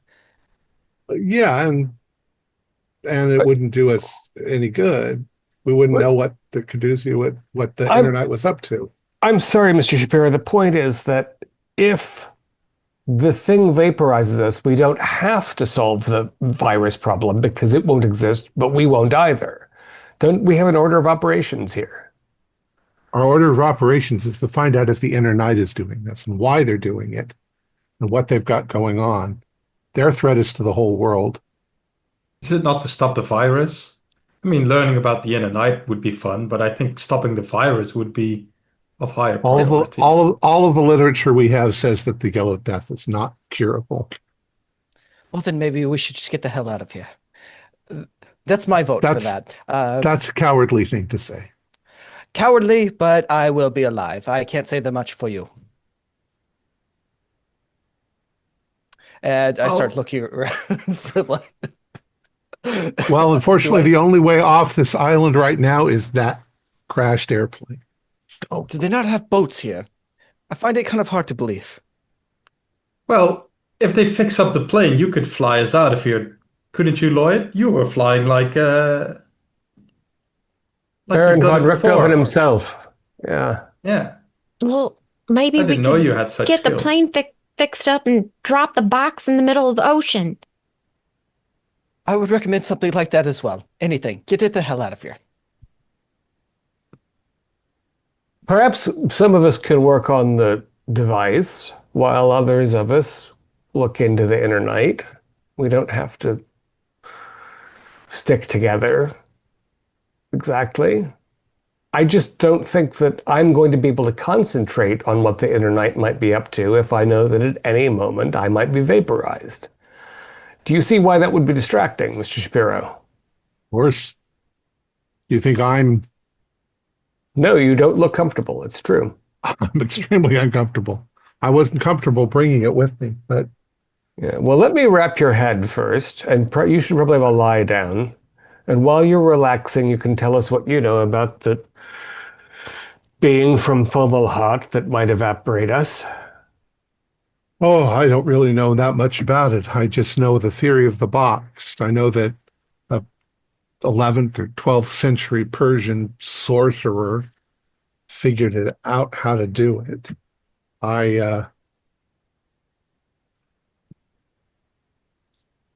Yeah, and it wouldn't do us any good. We wouldn't know what the Caduceus, what the Internet was up to. I'm sorry, Mr. Shapiro. The point is that if the thing vaporizes us, we don't have to solve the virus problem because it won't exist, but we won't either. Don't we have an order of operations here? Our order of operations is to find out if the Inner Night is doing this and why they're doing it and what they've got going on. Their threat is to the whole world. Is it not to stop the virus? I mean, learning about the Inner Night would be fun, but I think stopping the virus would be of higher priority. All of the literature we have says that the Yellow Death is not curable. Well, then maybe we should just get the hell out of here. That's my vote for that. That's a cowardly thing to say. Cowardly, but I will be alive. I can't say that much for you. And I start looking around for like... Well, unfortunately, the only way off this island right now is that crashed airplane. Oh, do they not have boats here? I find it kind of hard to believe. Well, if they fix up the plane, you could fly us out of here. Couldn't you, Lloyd? You were flying like Baron von Richthofen himself. Yeah. Yeah. Well, maybe I didn't know you had such get skills. the plane fixed up and drop the box in the middle of the ocean. I would recommend something like that as well. Anything. Get it the hell out of here. Perhaps some of us can work on the device while others of us look into the Inner Night. We don't have to stick together exactly. I just don't think that I'm going to be able to concentrate on what the Inner Night might be up to if I know that at any moment I might be vaporized. Do you see why that would be distracting, Mr. Shapiro? Of course. You think I'm... No, you don't look comfortable. It's true. I'm extremely uncomfortable. I wasn't comfortable bringing it with me, but... Yeah, well, let me wrap your head first, and you should probably have a lie down. And while you're relaxing, you can tell us what you know about the being from Fomalhaut that might evaporate us. Oh, I don't really know that much about it. I just know the theory of the box. I know that a 11th or 12th century Persian sorcerer figured it out how to do it.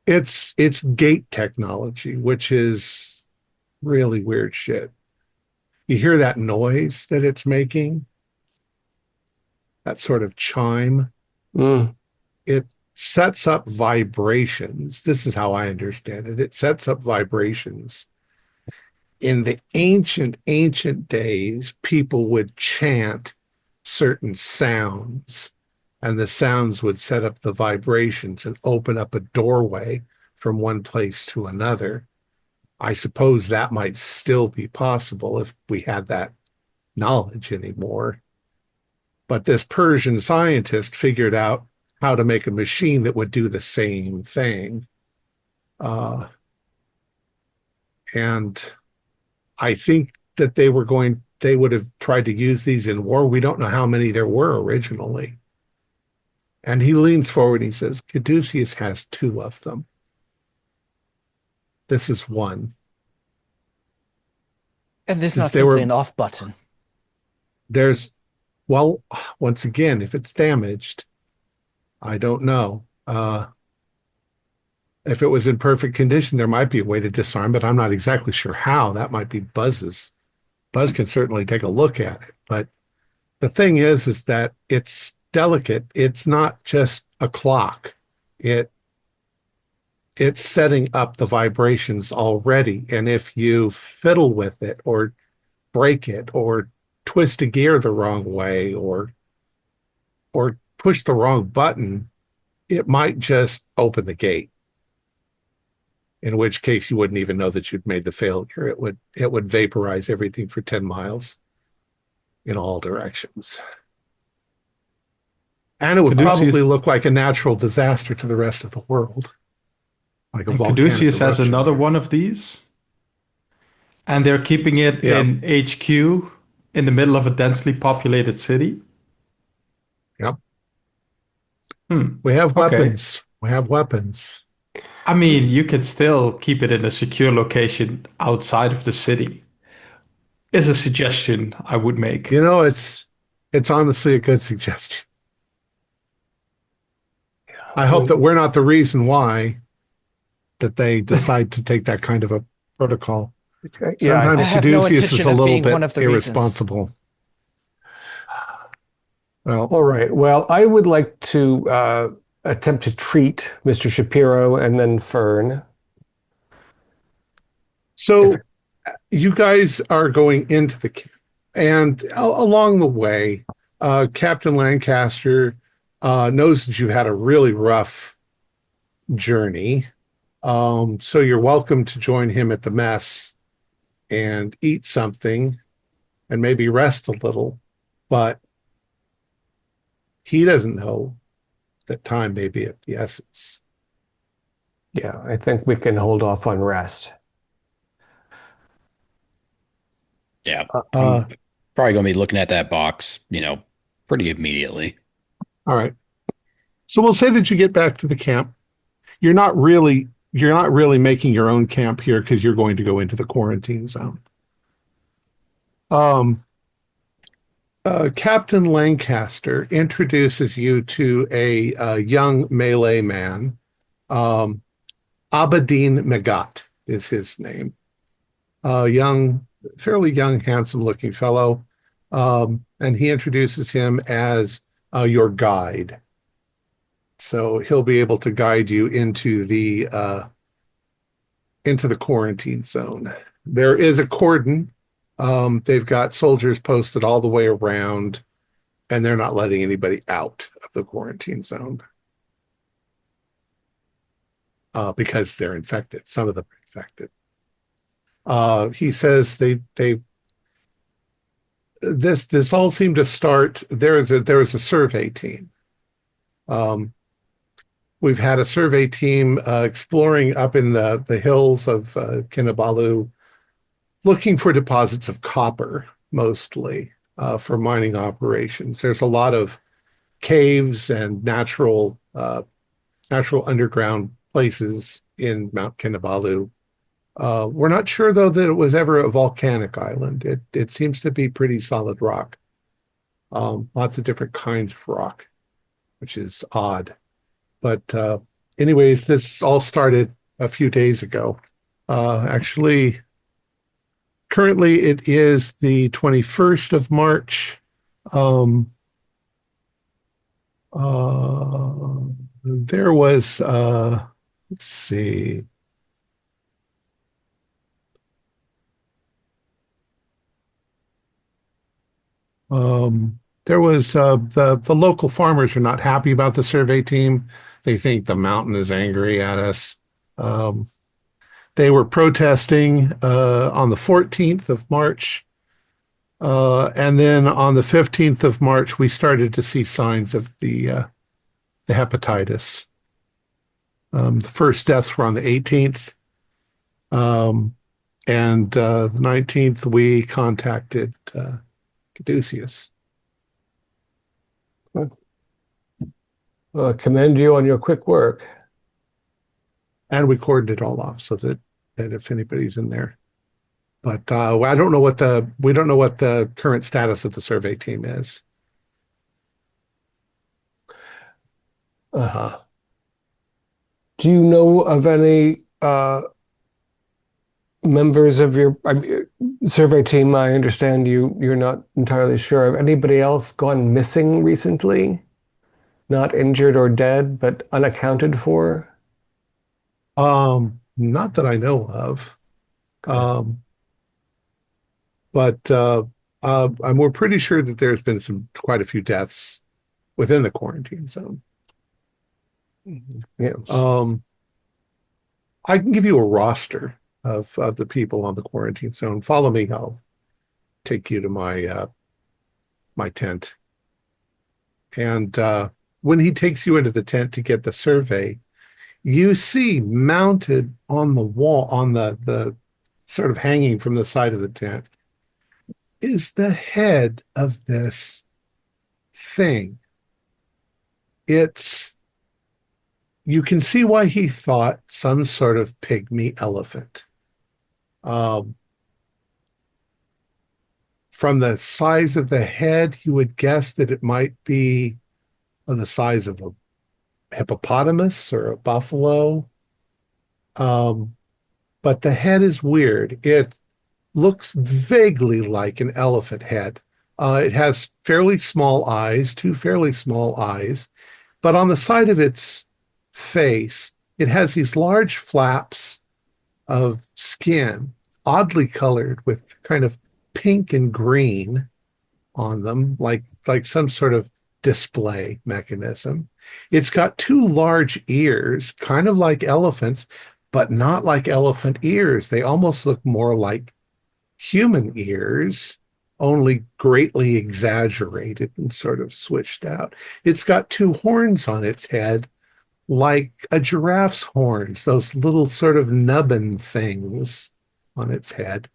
It's gate technology, which is really weird shit. You hear that noise that it's making, that sort of chime. Mm. It sets up vibrations. This is how I understand it. It sets up vibrations. In the ancient days, people would chant certain sounds, and the sounds would set up the vibrations and open up a doorway from one place to another. I suppose that might still be possible if we had that knowledge anymore. But this Persian scientist figured out how to make a machine that would do the same thing. And I think that they would have tried to use these in war. We don't know how many there were originally. And he leans forward and he says, Caduceus has 2 of them. This is one. And this is not They simply were- an off button. Well, once again, if it's damaged, I don't know. If it was in perfect condition, there might be a way to disarm it. I'm not exactly sure how. That might be Buzz's. Buzz can certainly take a look at it. But the thing is that it's delicate. It's not just a clock. It's setting up the vibrations already. And if you fiddle with it or break it or twist a gear the wrong way or push the wrong button, it might just open the gate. In which case you wouldn't even know that you'd made the failure. It would vaporize everything for 10 miles in all directions. And it would probably look like a natural disaster to the rest of the world. Like a volcanic Caduceus has eruption. another one of these. And they're keeping it in HQ in the middle of a densely populated city. Yep. We have weapons. We have weapons. I mean, you could still keep it in a secure location outside of the city. Is a suggestion I would make. You know, it's honestly a good suggestion. I hope that we're not the reason why that they decide to take that kind of a protocol. Yeah, Sometimes I have no Caduceus is intention a of little being bit one of the reasons. irresponsible. Well, all right. Well, I would like to attempt to treat Mr. Shapiro and then Fern. so you guys are going into the camp, and along the way, Captain Lancaster knows that you had a really rough journey. So you're welcome to join him at the mess and eat something and maybe rest a little, but he doesn't know that time may be of the essence. Yeah, I think we can hold off on rest. Yeah. Uh, Probably going to be looking at that box, pretty immediately. all right. So we'll say that you get back to the camp. You're not really making your own camp here because you're going to go into the quarantine zone. Captain Lancaster introduces you to a young Malay man. Abedin Megat is his name. Fairly young, handsome-looking fellow. And he introduces him as your guide. So he'll be able to guide you into the quarantine zone. There is a cordon. They've got soldiers posted all the way around, and they're not letting anybody out of the quarantine zone because they're infected. Some of them are infected. He says this all seemed to start. There is a survey team. We've had a survey team exploring up in the hills of Kinabalu, looking for deposits of copper, mostly for mining operations. There's a lot of caves and natural underground places in Mount Kinabalu. We're not sure, though, that it was ever a volcanic island. It seems to be pretty solid rock. Lots of different kinds of rock, which is odd. But anyways, this all started a few days ago. Actually, currently it is the 21st of March. There was, let's see. There was the local farmers are not happy about the survey team. They think the mountain is angry at us. They were protesting on the 14th of March. And then on the 15th of March, we started to see signs of the hepatitis. The first deaths were on the 18th. And the 19th, we contacted Caduceus. Commend you on your quick work. And we cordoned it all off so that if anybody's in there. But I don't know we don't know what the current status of the survey team is. Uh-huh. Do you know of any members of your survey team? I understand you're not entirely sure of anybody else gone missing recently, not injured or dead, but unaccounted for. Not that I know of. Okay. But we're pretty sure that there's been quite a few deaths within the quarantine zone. Yes. I can give you a roster of the people on the quarantine zone. Follow me. I'll take you to my tent. And when he takes you into the tent to get the survey, you see mounted on the wall, on the sort of hanging from the side of the tent, is the head of this thing. You can see why he thought some sort of pygmy elephant. From the size of the head, you would guess that it might be the size of a hippopotamus or a buffalo. But the head is weird. It looks vaguely like an elephant head. It has fairly small eyes, two fairly small eyes, but on the side of its face, it has these large flaps of skin, oddly colored with kind of pink and green on them, like some sort of display mechanism. It's got two large ears, kind of like elephants, but not like elephant ears. They almost look more like human ears, only greatly exaggerated and sort of switched out. It's got two horns on its head, like a giraffe's horns, those little sort of nubbin things on its head.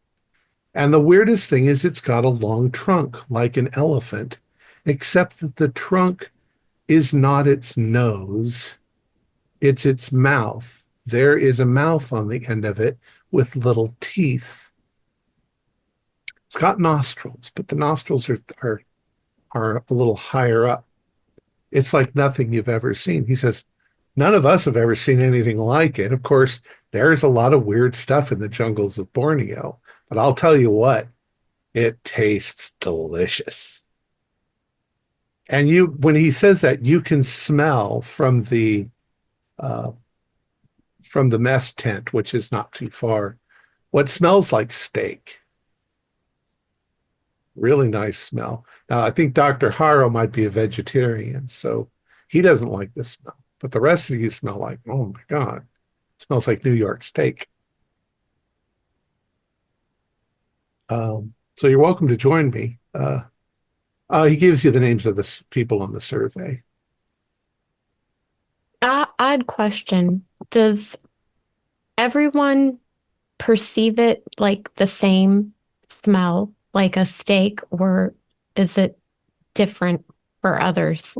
And the weirdest thing is it's got a long trunk, like an elephant, except that the trunk is not its nose, it's its mouth. There is a mouth on the end of it with little teeth. It's got nostrils, but the nostrils are a little higher up. It's like nothing you've ever seen. He says, none of us have ever seen anything like it. Of course, there's a lot of weird stuff in the jungles of Borneo, but I'll tell you what, it tastes delicious. And when he says that, you can smell from the mess tent, which is not too far, what smells like steak. Really nice smell. Now, I think Dr. Haro might be a vegetarian, so he doesn't like this smell. But the rest of you smell like, oh my God, it smells like New York steak. So you're welcome to join me. He gives you the names of the people on the survey. Odd question. Does everyone perceive it like the same smell, like a steak, or is it different for others?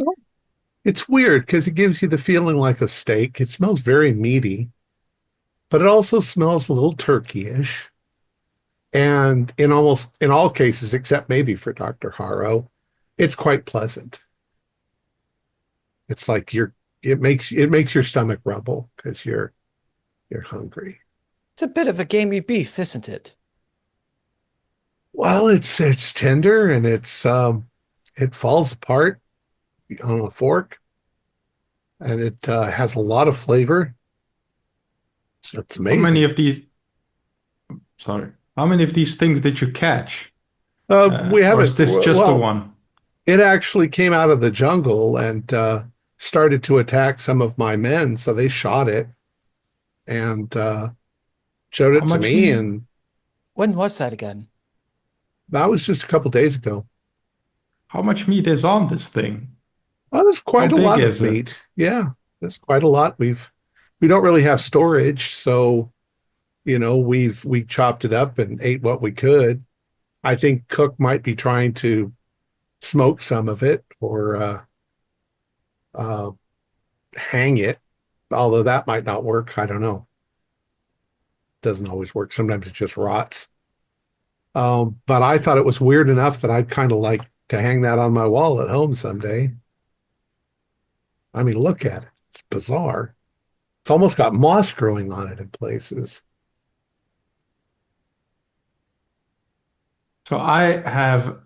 It's weird because it gives you the feeling like a steak. It smells very meaty, but it also smells a little turkey-ish. And in all cases, except maybe for Dr. Harrow, it's quite pleasant. It's like it makes your stomach rumble because you're hungry. It's a bit of a gamey beef, isn't it? Well, it's tender and it falls apart on a fork, and it has a lot of flavor. So it's How amazing. many of these? Sorry. How many of these things did you catch? We haven't. Or is this just the one? It actually came out of the jungle and started to attack some of my men, so they shot it and showed it to me. And when was that again? that was just a couple days ago. How much meat is on this thing? Oh, there's quite How a lot big of is it? meat. Yeah, there's quite a lot. We don't really have storage, so we chopped it up and ate what we could. I think Cook might be trying to smoke some of it or hang it, although that might not work. I don't know. Doesn't always work. Sometimes it just rots. But I thought it was weird enough that I'd kind of like to hang that on my wall at home someday. I mean, look at it. It's bizarre. It's almost got moss growing on it in places. So I have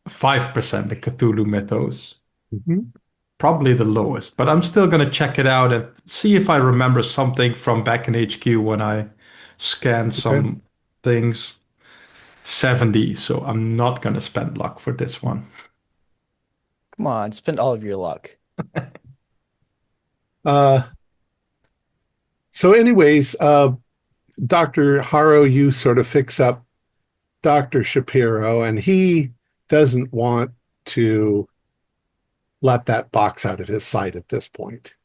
5% the Cthulhu Mythos. Mhm. Probably the lowest, but I'm still going to check it out and see if I remember something from back in HQ when I scanned some things. 70, so I'm not going to spend luck for this one. Come on, spend all of your luck. So anyways, Dr. Harrow, you sort of fix up Dr. Shapiro, and he doesn't want to let that box out of his sight at this point.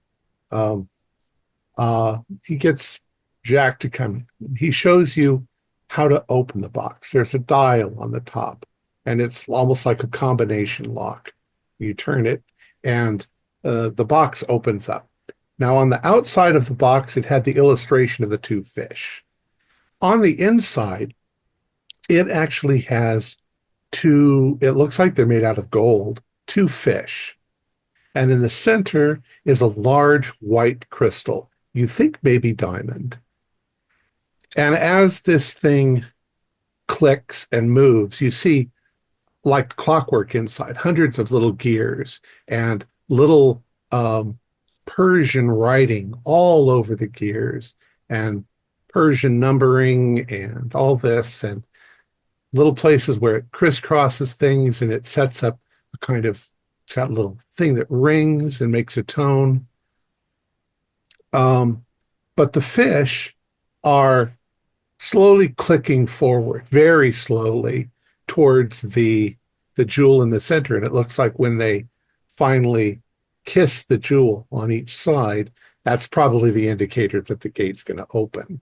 He gets Jack to come in. He shows you how to open the box. There's a dial on the top, and it's almost like a combination lock. You turn it, and the box opens up. Now, on the outside of the box, it had the illustration of the two fish. On the inside, it actually has it looks like they're made out of gold, two fish. And in the center is a large white crystal. You think maybe diamond. And as this thing clicks and moves, you see like clockwork inside, hundreds of little gears and little Persian writing all over the gears and Persian numbering and all this, and little places where it crisscrosses things and it sets up a kind of, it's got a little thing that rings and makes a tone. But the fish are slowly clicking forward, very slowly, towards the jewel in the center. And it looks like when they finally kiss the jewel on each side, that's probably the indicator that the gate's going to open.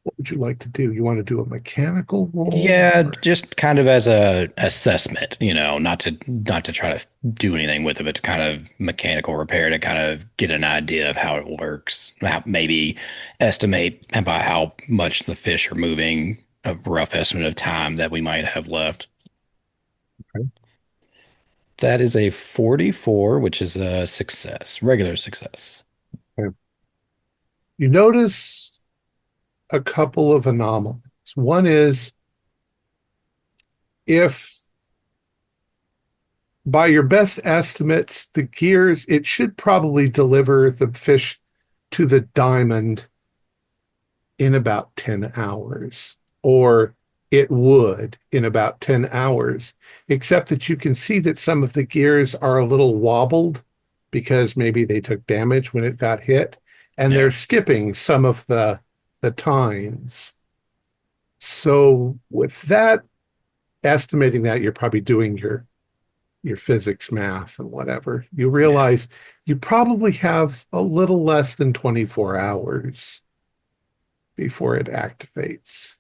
What would you like to do? You want to do a mechanical roll? Yeah, or- just kind of as a assessment, not to try to do anything with it, but to kind of mechanical repair to kind of get an idea of how it works. Maybe estimate about how much the fish are moving, a rough estimate of time that we might have left. Okay. That is a 44, which is a success, regular success. Okay. You notice a couple of anomalies. One is, if by your best estimates, the gears, it should probably deliver the fish to the diamond in about 10 hours, or it would in about 10 hours, except that you can see that some of the gears are a little wobbled because maybe they took damage when it got hit, and they're skipping some of the tines. So with that, estimating that, you're probably doing your physics math and whatever. You realize you probably have a little less than 24 hours before it activates.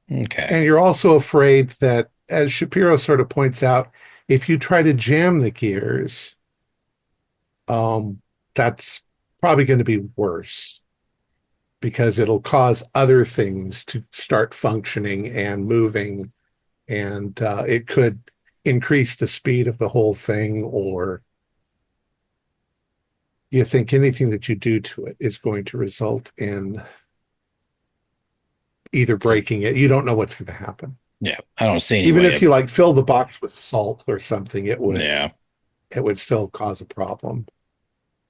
Okay. And you're also afraid that as Shapiro sort of points out, if you try to jam the gears, that's probably going to be worse because it'll cause other things to start functioning and moving, and it could increase the speed of the whole thing, or you think anything that you do to it is going to result in either breaking it. You don't know what's going to happen. Yeah, I don't see any Even way if you like fill the box with salt or something, it would still cause a problem.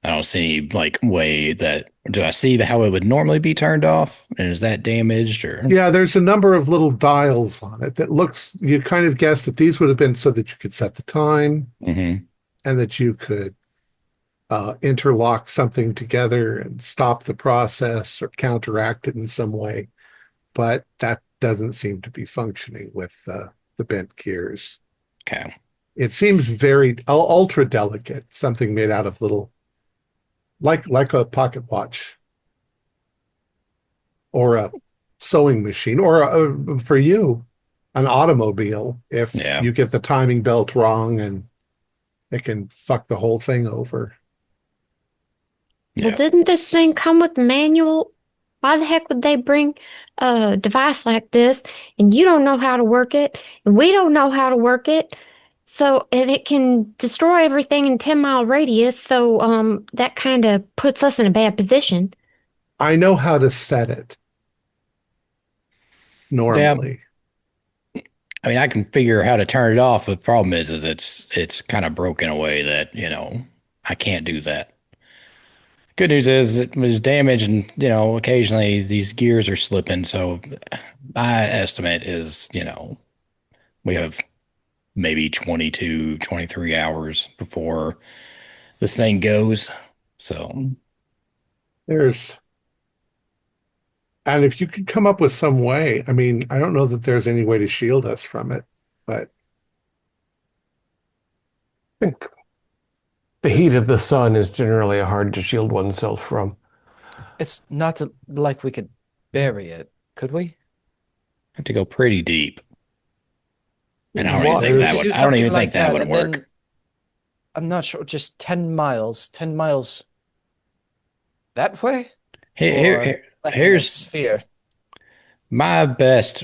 I don't see any like way that do I see how it would normally be turned off? And is that damaged or Yeah, there's a number of little dials on it that looks, you kind of guess that these would have been so that you could set the time Mhm. and that you could interlock something together and stop the process or counteract it in some way. But that doesn't seem to be functioning with the bent gears. Okay. It seems very ultra delicate, something made out of little, like a pocket watch or a sewing machine, or for you, an automobile. If Yeah. you get the timing belt wrong, and it can fuck the whole thing over. Well, Yeah. didn't this thing come with a manual? Why the heck would they bring a device like this and you don't know how to work it and we don't know how to work it? So, and it can destroy everything in 10-mile radius. So, that kind of puts us in a bad position. I know how to set it normally. I mean, I can figure how to turn it off, but the problem is it's kind of broken away that, I can't do that. Good news is it was damaged and, occasionally these gears are slipping. So my estimate is, we have maybe 22, 23 hours before this thing goes. So And if you could come up with some way, I mean, I don't know that there's any way to shield us from it, but I think the heat of the sun is generally hard to shield oneself from. It's not like we could bury it, could we? have to go pretty deep. And I don't Well, even think that We would, do I don't even something think that would and work. then I'm not sure, just 10 miles. 10 miles that way? Here, Or here- like in a here's sphere. my best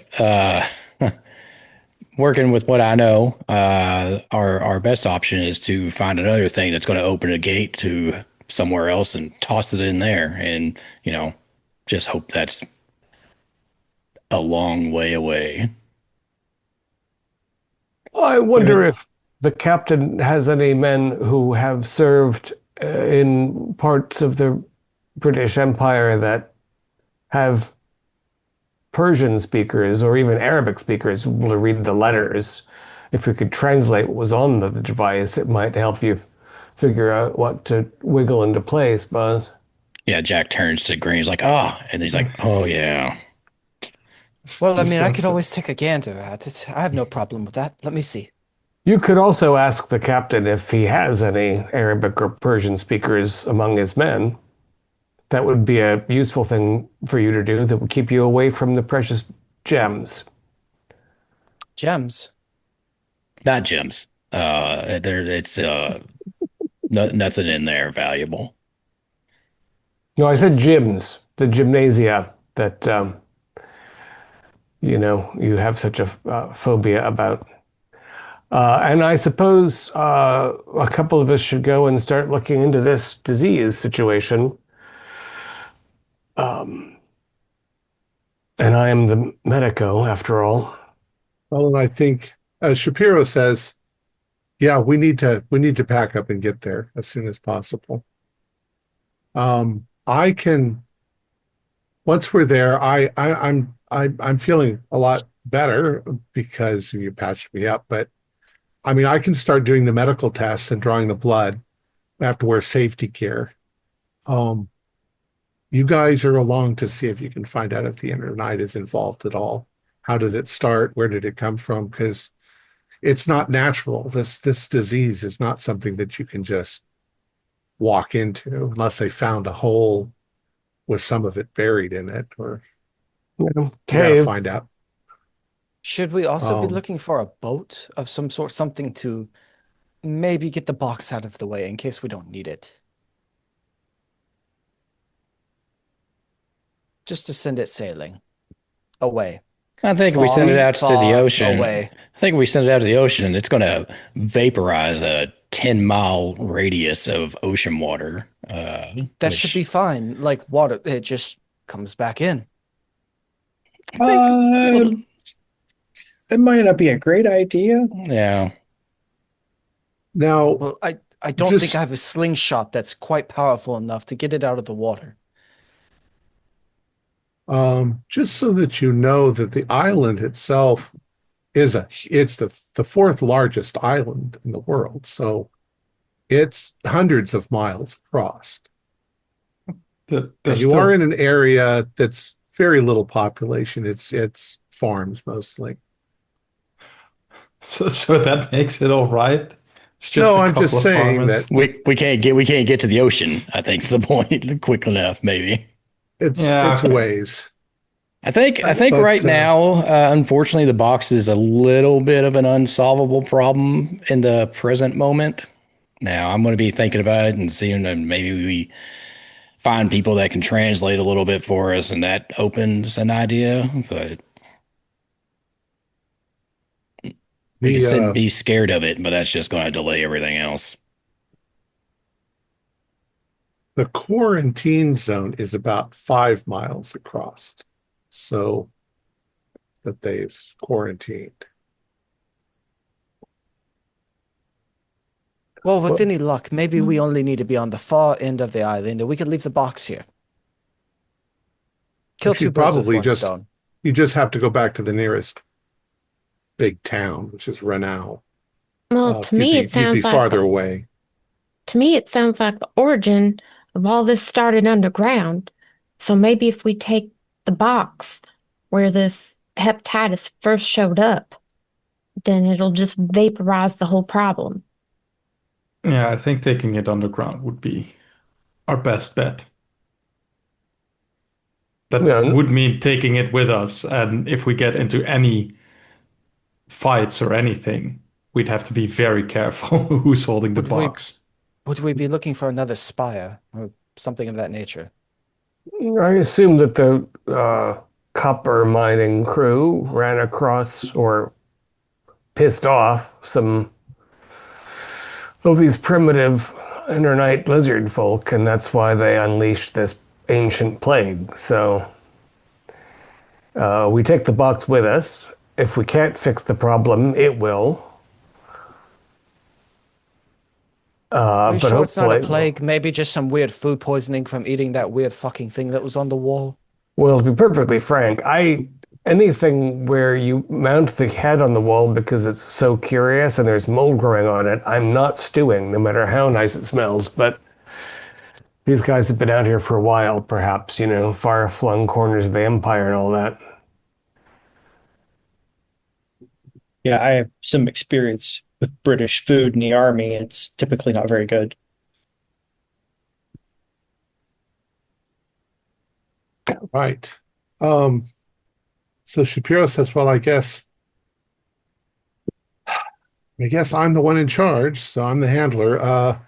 working with what I know, our best option is to find another thing that's going to open a gate to somewhere else and toss it in there, and just hope that's a long way away. I wonder if the captain has any men who have served in parts of the British Empire that have Persian speakers or even Arabic speakers who will read the letters. If we could translate what was on the device, it might help you figure out what to wiggle into place, Buzz. Yeah, Jack turns to Green. He's like, "Oh," and he's like, "Oh yeah." Well, I mean, I could always take a gander at it. I have no problem with that. Let me see. You could also ask the captain if he has any Arabic or Persian speakers among his men. That would be a useful thing for you to do that would keep you away from the precious gems. Gems. Not gems. It's nothing in there valuable. No, I said gyms, the gymnasia that you have such a phobia about. And I suppose a couple of us should go and start looking into this disease situation. And I am the medico, after all. well, and I think as Shapiro says, yeah, we need to pack up and get there as soon as possible. I can once we're there, I'm feeling a lot better because you patched me up, but I mean, I can start doing the medical tests and drawing the blood. I have to wear safety gear. Um, you guys are along to see if you can find out if the inner night is involved at all. How did it start? Where did it come from? Because it's not natural. This disease is not something that you can just walk into unless they found a hole with some of it buried in it, or you gotta Caves. find out. Should we also be Um, looking for a boat of some sort, something to maybe get the box out of the way in case we don't need it? Just to send it sailing away. I think if we send it Far, out to the far ocean. away. I think if we send it out to the ocean, it's going to vaporize a 10-mile radius of ocean water. That should be fine. Like water, it just comes back in. It might not be a great idea. Yeah. now, Well, I don't think Just- I have a slingshot that's quite powerful enough to get it out of the water. just so that you know that the island itself it's the fourth largest island in the world, so it's hundreds of miles across. And you are in an area that's very little population. It's farms mostly. So that makes it all right. It's just No, a I'm couple just of saying farmers. that We can't get to the ocean, I think is the point quick enough, maybe. it's okay. ways. I think But, right now, unfortunately, the box is a little bit of an unsolvable problem in the present moment. Now, I'm going to be thinking about it and seeing that maybe we find people that can translate a little bit for us, and that opens an idea. But we can sit and be scared of it, but that's just going to delay everything else. The quarantine zone is about 5 miles across, so that they've quarantined. Well, with any luck, maybe we only need to be on the far end of the island, and we can leave the box here. Kill But you two birds with probably one just- stone. You just have to go back to the nearest big town, which is Renau. Well, to me, it you'd sounds be like farther away. to me, it sounds like the origin of all this started underground. So maybe if we take the box where this hepatitis first showed up, then it'll just vaporize the whole problem. Yeah, I think taking it underground would be our best bet. That Yeah. would mean taking it with us, and if we get into any fights or anything, we'd have to be very careful who's holding the Would we- box. Would we be looking for another spire or something of that nature? I assume that the copper mining crew ran across or pissed off some of these primitive internight lizard folk, and that's why they unleashed this ancient plague. So we take the box with us. If we can't fix the problem, it will. Are you But sure it's not a hopefully, plague? Maybe just some weird food poisoning from eating that weird fucking thing that was on the wall? well, to be perfectly frank, anything where you mount the head on the wall because it's so curious and there's mold growing on it, I'm not stewing, no matter how nice it smells. But these guys have been out here for a while, perhaps, far-flung corners of the empire and all that. Yeah, I have some experience with British food in the army. It's typically not very good. Right. So Shapiro says, well, I guess I'm the one in charge, so I'm the handler.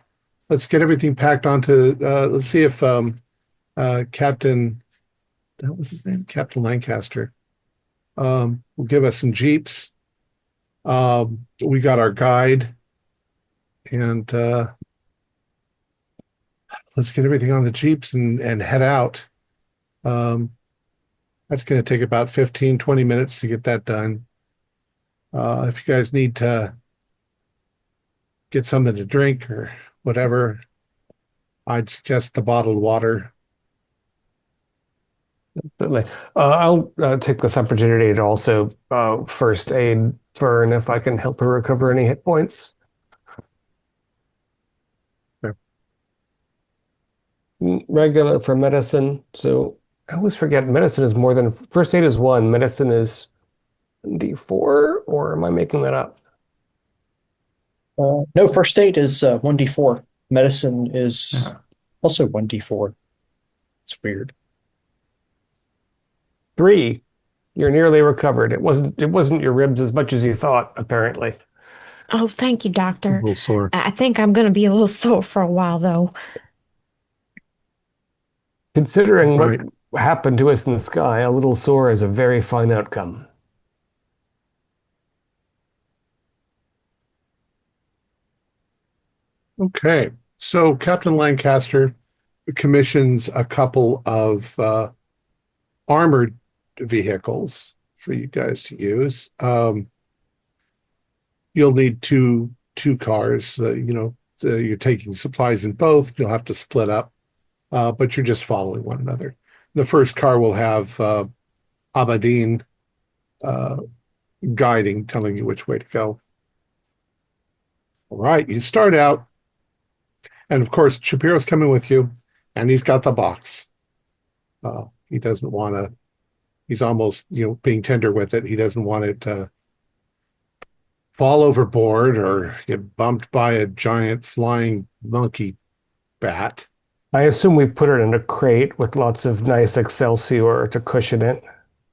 Let's get everything packed onto let's see if Captain, that was his name, Captain Lancaster, will give us some jeeps. We got our guide, and let's get everything on the jeeps and head out. That's going to take about 15-20 minutes to get that done. If you guys need to get something to drink or whatever, I'd suggest the bottled water. Certainly. I'll take this opportunity to also first aid Fern if I can help her recover any hit points. Sure. Regular for medicine. So I always forget medicine is more than first aid is 1, medicine is D4, or am I making that up? No, first aid is 1d4. Medicine is Yeah. also 1d4. It's weird. 3. You're nearly recovered. It wasn't your ribs as much as you thought, apparently. Oh, thank you, A doctor. little sore. I think I'm going to be a little sore for a while, though. Considering Right. what happened to us in the sky, a little sore is a very fine outcome. Okay. So Captain Lancaster commissions a couple of armored vehicles for you guys to use. You'll need two cars. You're taking supplies in both. You'll have to split up, but you're just following one another. The first car will have Abadine guiding, telling you which way to go. All right, you start out, and of course, Shapiro's coming with you, and he's got the box. He doesn't want to. He's almost, being tender with it. He doesn't want it to fall overboard or get bumped by a giant flying monkey bat. I assume we put it in a crate with lots of nice Excelsior to cushion it.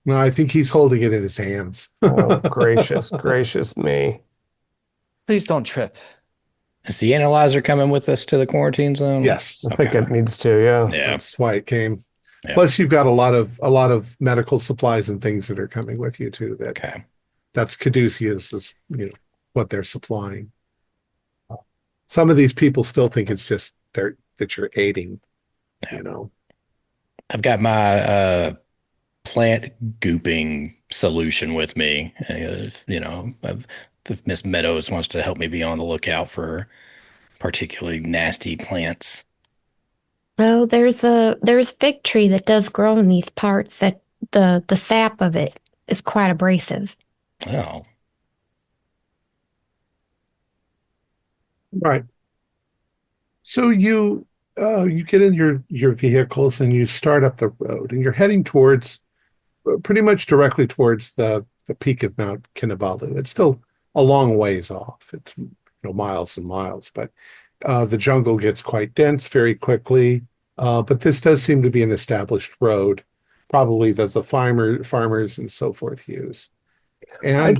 No, I think he's holding it in his hands. Oh, gracious, gracious me. Please don't trip. Is the analyzer coming with us to the quarantine zone? Yes, I think it needs to, yeah. Yeah. that's why it came. Yeah. Plus, you've got a lot of medical supplies and things that are coming with you too. Okay. That's Caduceus is what they're supplying. Some of these people still think it's just that you're aiding. Yeah. I've got my plant gooping solution with me. If Miss Meadows wants to help me be on the lookout for particularly nasty plants. Well, there's a fig tree that does grow in these parts that the sap of it is quite abrasive. Oh. Right. So you get in your vehicles and you start up the road and you're heading towards pretty much directly towards the peak of Mount Kinabalu. It's still a long ways off. It's miles and miles, but the jungle gets quite dense very quickly. But this does seem to be an established road, probably that the farmers and so forth use. And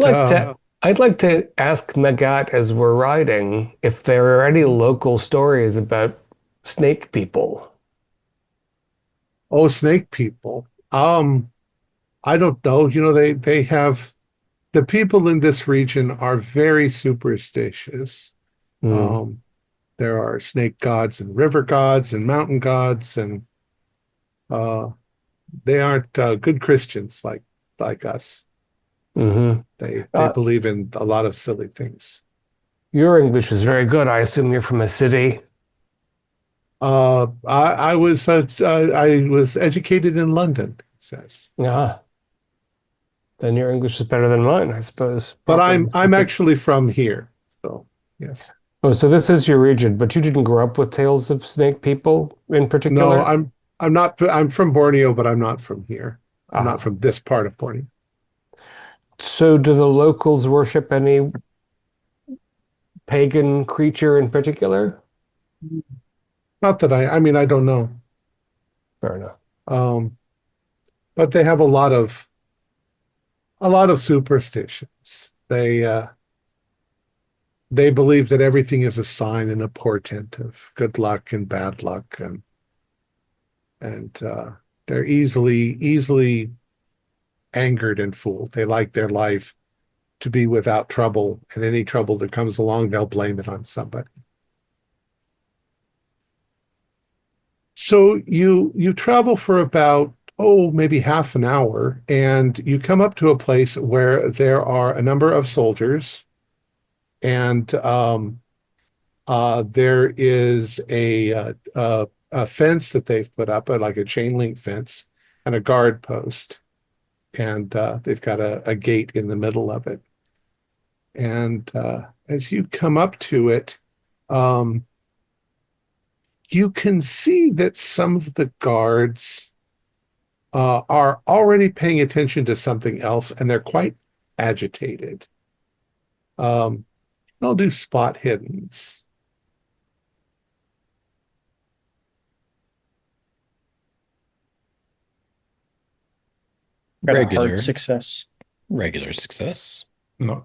I'd like to ask Megat as we're riding if there are any local stories about snake people. Oh, snake people. I don't know. They have the people in this region are very superstitious. Mm. There are snake gods and river gods and mountain gods, and they aren't good Christians like us. Mm-hmm. They believe in a lot of silly things. Your English is very good. I assume you're from a city. I was educated in London, it says. Yeah. Then your English is better than mine, I suppose. But I'm actually from here, so yes. Oh, so this is your region, but you didn't grow up with tales of snake people in particular? No, I'm not. I'm from Borneo, but I'm not from here. I'm not from this part of Borneo. So do the locals worship any pagan creature in particular? Not that I mean, I don't know. Fair enough. But they have a lot of superstitions. They believe that everything is a sign and a portent of good luck and bad luck, and they're easily angered and fooled. They like their life to be without trouble, and any trouble that comes along, they'll blame it on somebody. So you travel for about, maybe half an hour, and you come up to a place where there are a number of soldiers, and there is a fence that they've put up, like a chain link fence, and a guard post, and they've got a gate in the middle of it. And as you come up to it, you can see that some of the guards are already paying attention to something else, and they're quite agitated. I'll do spot hiddens. Got a Regular. hard success. Regular success. No.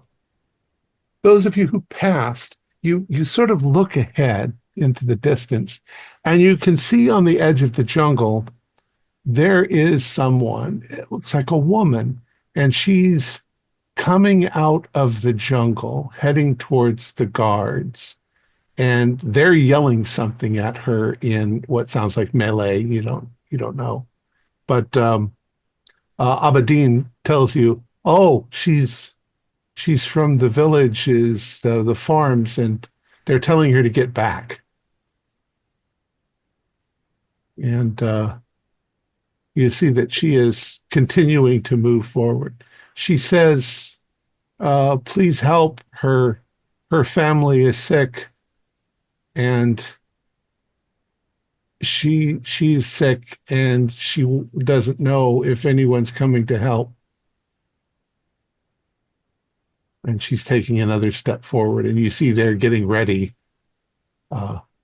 Those of you who passed, you sort of look ahead into the distance, and you can see on the edge of the jungle there is someone. It looks like a woman, and she's coming out of the jungle, heading towards the guards, and they're yelling something at her in what sounds like melee. You don't know, but Aberdeen tells you, "Oh, she's from the villages, the farms, and they're telling her to get back." And you see that she is continuing to move forward. She says, "Please help her. Her family is sick, and she's sick, and she doesn't know if anyone's coming to help." And she's taking another step forward, and you see they're getting ready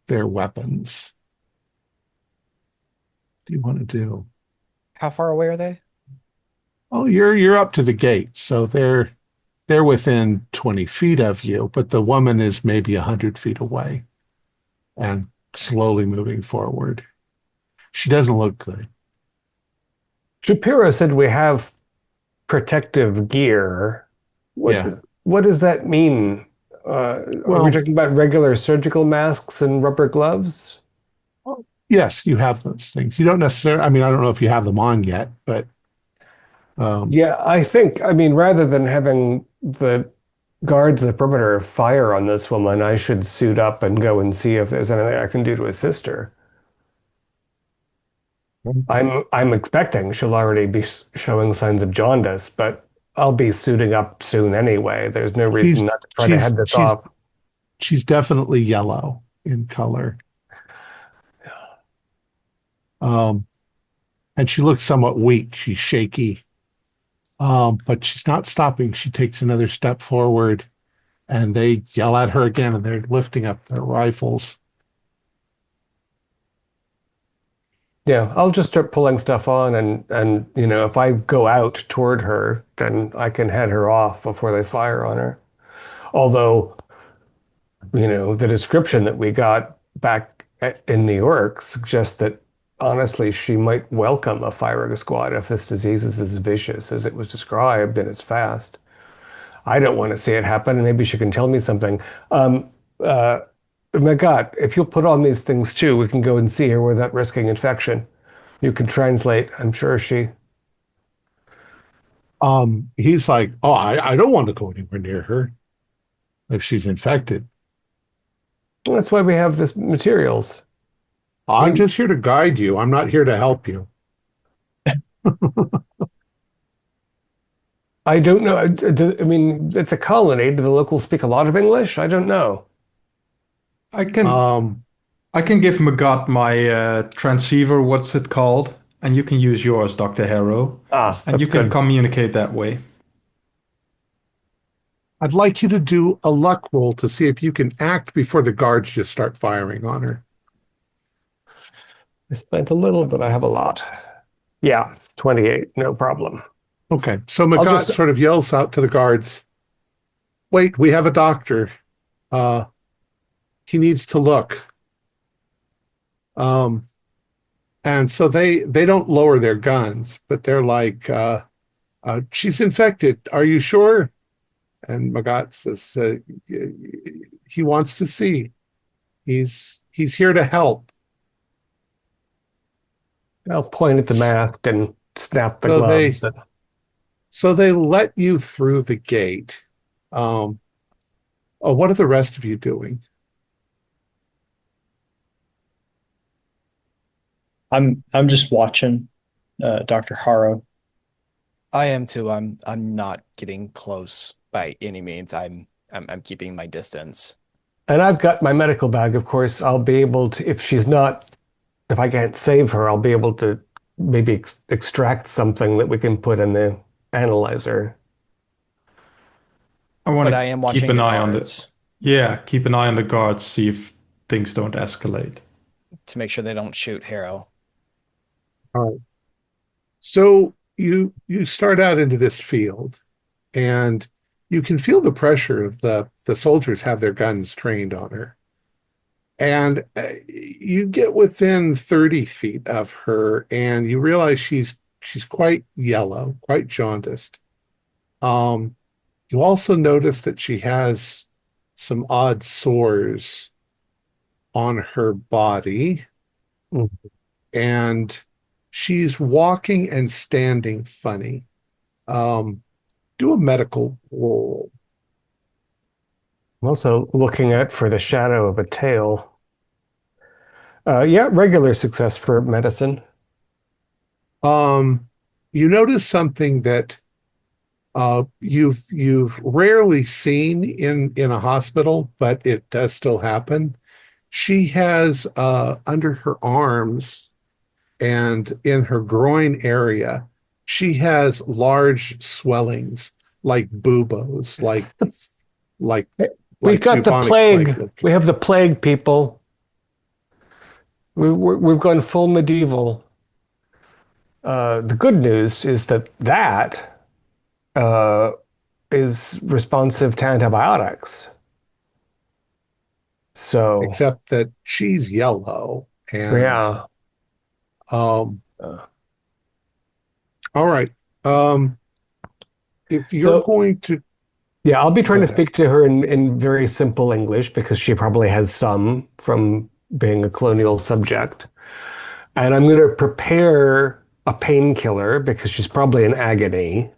their weapons. What do you want to do? How far away are they? Oh, you're up to the gate, so they're within 20 feet of you, but the woman is maybe 100 feet away and slowly moving forward. She doesn't look good. Shapiro said we have protective gear. What does that mean? Are we talking about regular surgical masks and rubber gloves? Yes, you have those things. You don't necessarily, I mean, I don't know if you have them on yet, but yeah, I mean, rather than having the guards at the perimeter fire on this woman, I should suit up and go and see if there's anything I can do to assist her. I'm expecting she'll already be showing signs of jaundice, but I'll be suiting up soon anyway. There's no reason not to try to head this off. She's definitely yellow in color. And she looks somewhat weak. She's shaky. But she's not stopping. She takes another step forward, and they yell at her again, and they're lifting up their rifles. Yeah, I'll just start pulling stuff on, and if I go out toward her, then I can head her off before they fire on her. Although, the description that we got back in New York suggests that honestly, she might welcome a firing squad if this disease is as vicious as it was described and it's fast. I don't want to see it happen, and maybe she can tell me something. My God, if you'll put on these things too, we can go and see her without risking infection. You can translate. I'm sure she. He's like, "Oh, I don't want to go anywhere near her if she's infected." That's why we have this materials. I'm just here to guide you. I'm not here to help you. I don't know. I mean, it's a colony. Do the locals speak a lot of English? I don't know. I can give Magat my transceiver, what's it called? And you can use yours, Dr. Harrow. And you can communicate that way. I'd like you to do a luck roll to see if you can act before the guards just start firing on her. I spent a little, but I have a lot. Yeah, 28, no problem. Okay, so Magat sort of yells out to the guards, "Wait, we have a doctor. He needs to look." And so they don't lower their guns, but they're like, "She's infected. Are you sure?" And Magat says, "He wants to see. He's here to help." I'll point at the mask and snap the gloves. So they let you through the gate. What are the rest of you doing? I'm just watching Dr. Harrow. I am too. I'm not getting close by any means. I'm keeping my distance. And I've got my medical bag, of course. I'll be able to, if I can't save her, I'll be able to maybe extract something that we can put in the analyzer. I want I am watching keep an eye guards. on this. Yeah, keep an eye on the guards, see if things don't escalate. To make sure they don't shoot Harrow. All right. So you start out into this field, and you can feel the pressure of the soldiers have their guns trained on her. And you get within 30 feet of her, and you realize she's quite yellow, quite jaundiced. You also notice that she has some odd sores on her body, and she's walking and standing funny. Do a medical roll. I'm also looking out for the shadow of a tail. Yeah, regular success for medicine. You notice something that you've rarely seen in a hospital, but it does still happen. She has under her arms and in her groin area, she has large swellings like buboes, like We've got the bubonic plague. We have the plague, people. We've gone full medieval. The good news is that is responsive to antibiotics. So except that she's yellow and yeah. all right. If you're going to yeah, I'll be trying to ahead. speak to her in very simple English because she probably has some from being a colonial subject. And I'm going to prepare a painkiller because she's probably in agony.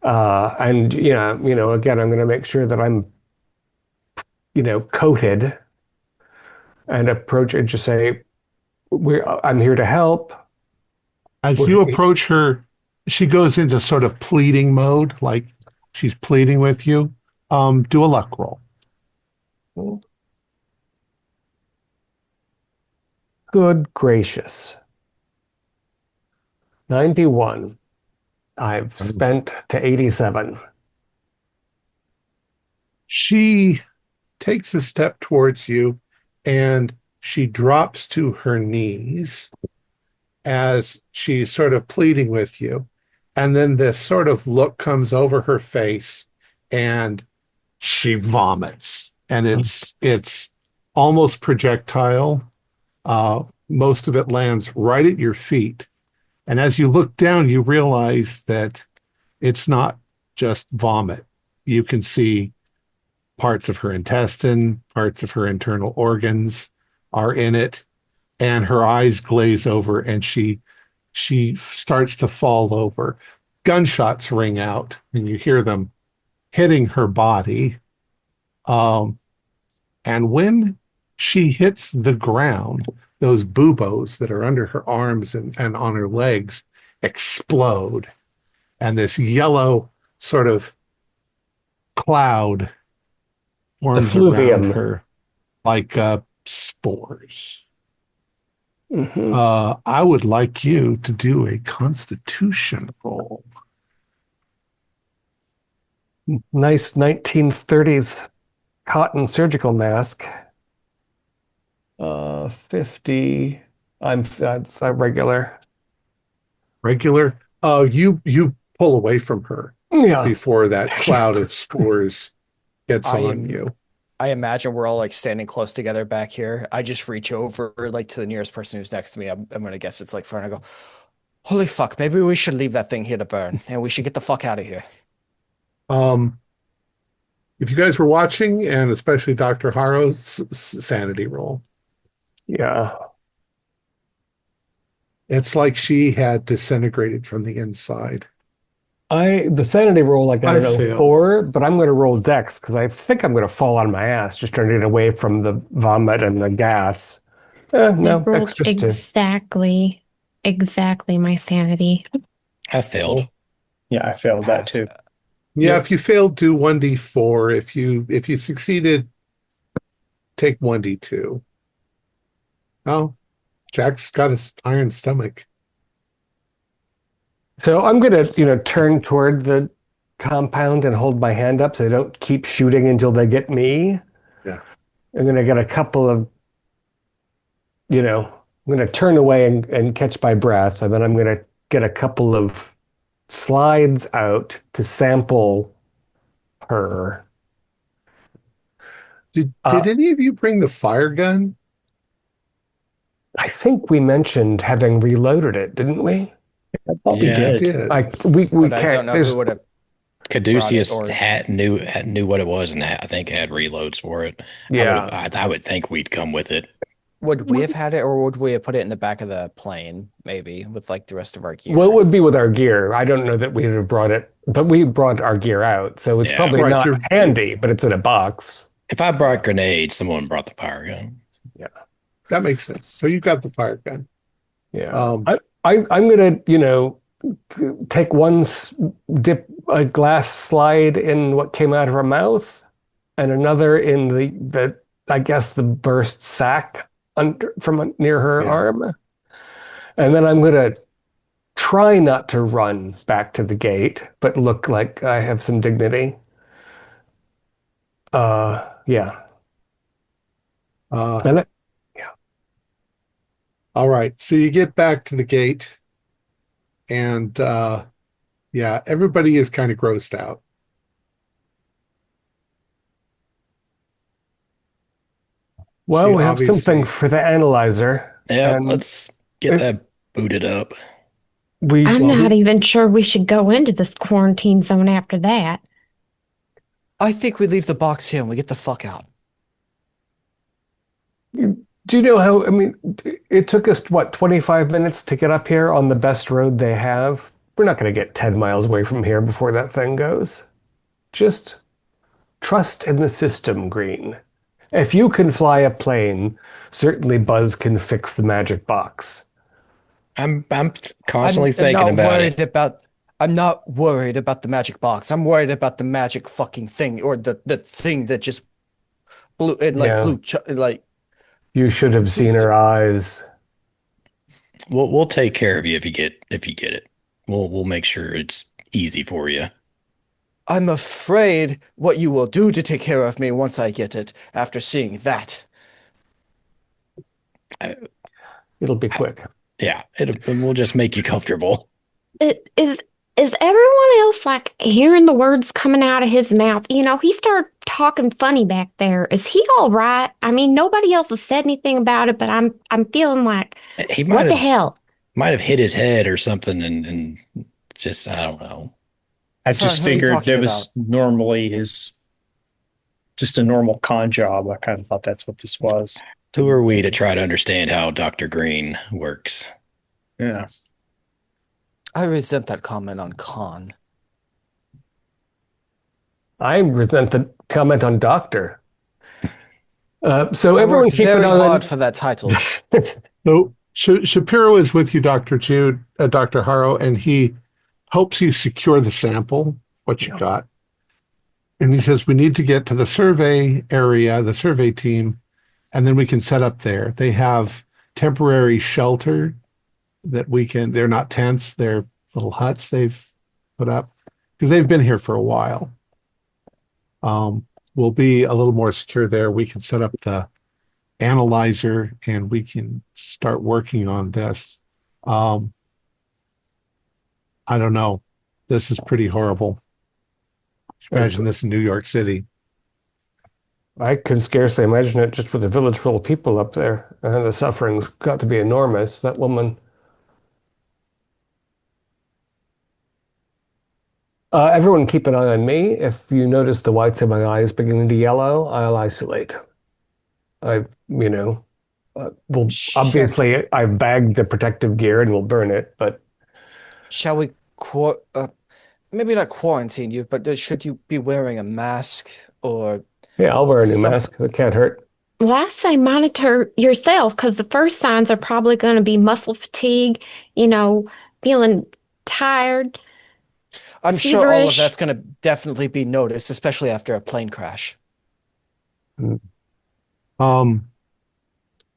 And again, I'm going to make sure that I'm, coated and approach it. Just say, I'm here to help. As you approach her, she goes into sort of pleading mode, like she's pleading with you. Do a luck roll. Good gracious. 91. I've spent to 87. She takes a step towards you, and she drops to her knees as she's sort of pleading with you. And then this sort of look comes over her face, and she vomits. And it's almost projectile. Most of it lands right at your feet. And as you look down, you realize that it's not just vomit. You can see parts of her intestine, parts of her internal organs are in it, and her eyes glaze over, and she starts to fall over. Gunshots ring out, and you hear them hitting her body. And when she hits the ground, those buboes that are under her arms and on her legs explode, and this yellow sort of cloud forms around her like spores. I would like you to do a Constitution roll. Nice 1930s cotton surgical mask. 50. That's a regular. Regular. You pull away from her before that cloud of spores gets on you. I imagine we're all like standing close together back here. I just reach over like to the nearest person who's next to me. I'm gonna guess it's like Fern. I go, holy fuck, maybe we should leave that thing here to burn and we should get the fuck out of here. If you guys were watching, and especially Dr. Haro's sanity roll. Yeah. It's like she had disintegrated from the inside. The sanity roll, I got failed. 4, but I'm going to roll dex because I think I'm going to fall on my ass just trying to get away from the vomit and the gas. No, rolled exactly my sanity. I failed. Yeah, I failed that too. Yeah, if you failed, do 1d4. If you succeeded, take 1d2. Oh, Jack's got his iron stomach. So I'm going to, turn toward the compound and hold my hand up so they don't keep shooting until they get me. Yeah. I'm going to get a couple of, I'm going to turn away and catch my breath, and then I'm going to get a couple of slides out to sample her. Did any of you bring the fire gun? I think we mentioned having reloaded it, didn't we? I thought we Yeah. did. We But I can't. don't know There's who would have. Caduceus Brought it, or- knew what it was, and I think had reloads for it. I would think we'd come with it. Would we have had it, or would we have put it in the back of the plane, maybe, with like the rest of our gear? Well, it would be with our gear. I don't know that we'd have brought it, but we brought our gear out, so it's Yeah. probably Right, not you're- handy, but it's in a box. If I brought grenades, someone brought the fire gun. That makes sense. So you got the fire gun. Yeah. I'm gonna, take dip a glass slide in what came out of her mouth, and another in the I guess the burst sack from near her arm, and then I'm gonna try not to run back to the gate, but look like I have some dignity. Yeah. And All right. So you get back to the gate, and everybody is kind of grossed out. well, She we have something obviously- for the analyzer. Yeah, and let's get that booted up. I'm not even sure we should go into this quarantine zone after that. I think we leave the box here and we get the fuck out. Do you know how, it took us, 25 minutes to get up here on the best road they have? We're not going to get 10 miles away from here before that thing goes. Just trust in the system, Green. If you can fly a plane, certainly Buzz can fix the magic box. I'm constantly thinking about it. I'm not worried about the magic box. I'm worried about the magic fucking thing, or the thing that just blew it like You should have seen her eyes. We'll take care of you if you get it. We'll make sure it's easy for you. I'm afraid what you will do to take care of me once I get it after seeing that. It'll be quick. Yeah, we'll just make you comfortable. Is everyone else like hearing the words coming out of his mouth? He started talking funny back there. Is he all right? Nobody else has said anything about it, but I'm feeling like, He what the hell? might have hit his head or something, and just I don't know. I Sorry, just who are you figured talking it was normally just a normal con job. I kind of thought that's what this was. Who are we to try to understand how Dr. Green works? Yeah. I resent that comment on con. I resent the comment on doctor. So I everyone worked keep very it on. hard for that title. So Shapiro is with you, Dr. Jude, Dr. Harrow, and he helps you secure the sample, what you got. And he says, we need to get to the survey area, the survey team, and then we can set up there. They have temporary shelter that they're not tents, they're little huts they've put up because they've been here for a while. We'll be a little more secure there. We can set up the analyzer and we can start working on this. I don't know. This is pretty horrible. Imagine this in New York City. I can scarcely imagine it just with a village full of people up there. The suffering's got to be enormous. That woman. Everyone keep an eye on me. If you notice the whites of my eyes beginning to yellow, I'll isolate. Obviously I've bagged the protective gear and we'll burn it, but. Shall we maybe not quarantine you, but should you be wearing a mask or? Yeah, I'll wear a new mask. It can't hurt. Well, I say monitor yourself because the first signs are probably going to be muscle fatigue, feeling tired. I'm sure all of feverish. that's going to definitely be noticed, especially after a plane crash.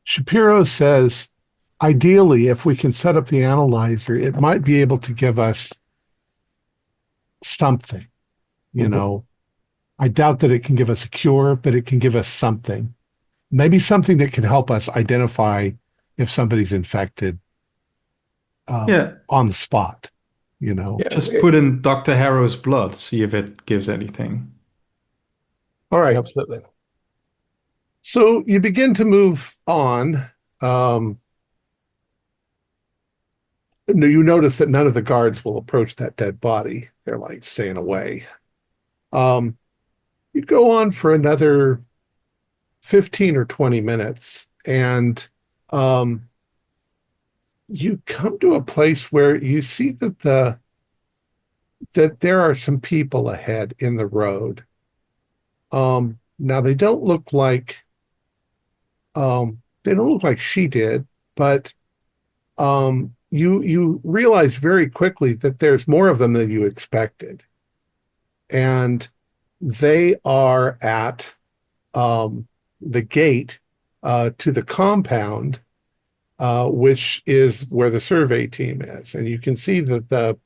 Shapiro says, ideally, if we can set up the analyzer, it might be able to give us something, I doubt that it can give us a cure, but it can give us something. Maybe something that can help us identify if somebody's infected. Yeah, on the spot, you know. Yeah, just put in Dr. Harrow's blood, see if it gives anything. All right. absolutely. So you begin to move on. You notice that none of the guards will approach that dead body. They're like staying away. You go on for another 15 or 20 minutes, and you come to a place where you see that there are some people ahead in the road. Now they don't look like she did, but you realize very quickly that there's more of them than you expected, and they are at the gate to the compound, which is where the survey team is, and you can see that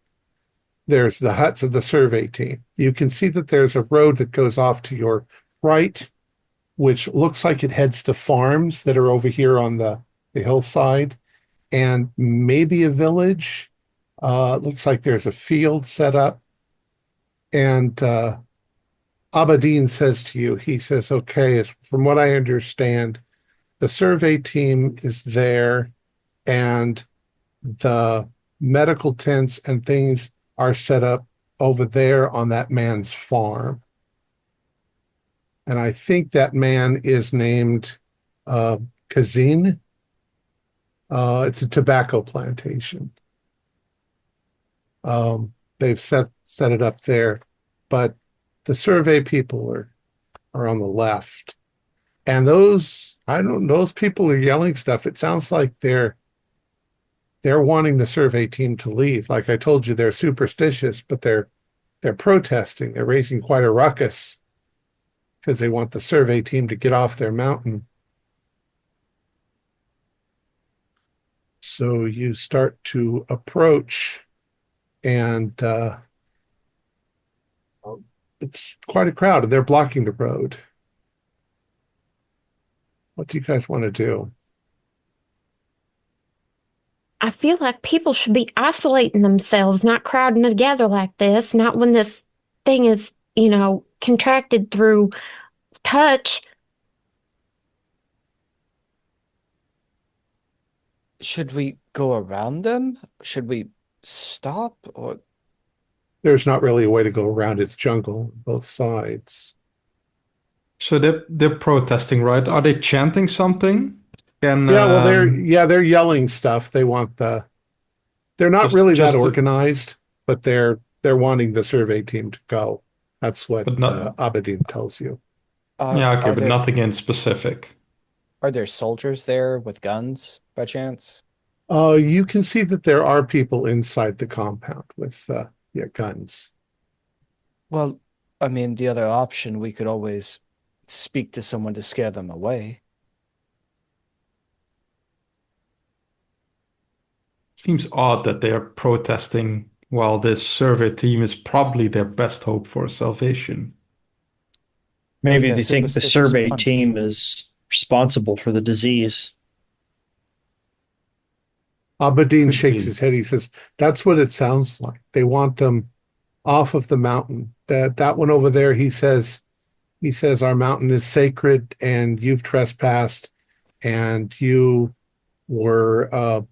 there's the huts of the survey team. You can see that there's a road that goes off to your right, which looks like it heads to farms that are over here on the hillside, and maybe a village. Looks like there's a field set up. And Aberdeen says to you, he says, okay, from what I understand, the survey team is there, and the medical tents and things are set up over there on that man's farm. And I think that man is named Kazin. It's a tobacco plantation. They've set it up there, but the survey people are on the left. And those people are yelling stuff. It sounds like they're wanting the survey team to leave. Like I told you, they're superstitious, but they're protesting. They're raising quite a ruckus because they want the survey team to get off their mountain. So you start to approach, and it's quite a crowd, and they're blocking the road. What do you guys want to do? I feel like people should be isolating themselves, not crowding together like this, not when this thing is, contracted through touch. Should we go around them? Should we stop? Or There's not really a way to go around. It's jungle on both sides. So they're protesting, right? Are they chanting something? And Yeah, well, they're yelling stuff. They're not really that organized, but they're wanting the survey team to go. That's what Aberdeen tells you. yeah, okay, but nothing in specific. Are there soldiers there with guns by chance? You can see that there are people inside the compound with guns. Well, I mean, the other option, we could always speak to someone to scare them away. Seems odd that they are protesting while this survey team is probably their best hope for salvation. Maybe They're they think the superstitious survey bunch. team is responsible for the disease. Aberdeen Could shakes be. his head. He says, that's what it sounds like. They want them off of the mountain. That one over there, he says, our mountain is sacred and you've trespassed and you were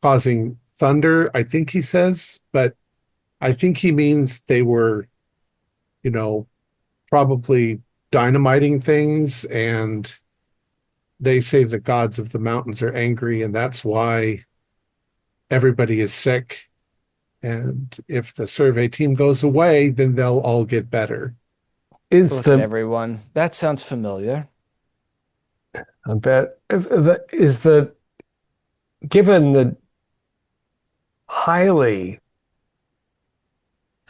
causing thunder, I think he says, but I think he means they were, probably dynamiting things, and they say the gods of the mountains are angry, and that's why everybody is sick. And if the survey team goes away, then they'll all get better. Is Look at everyone. That sounds familiar. I bet given the highly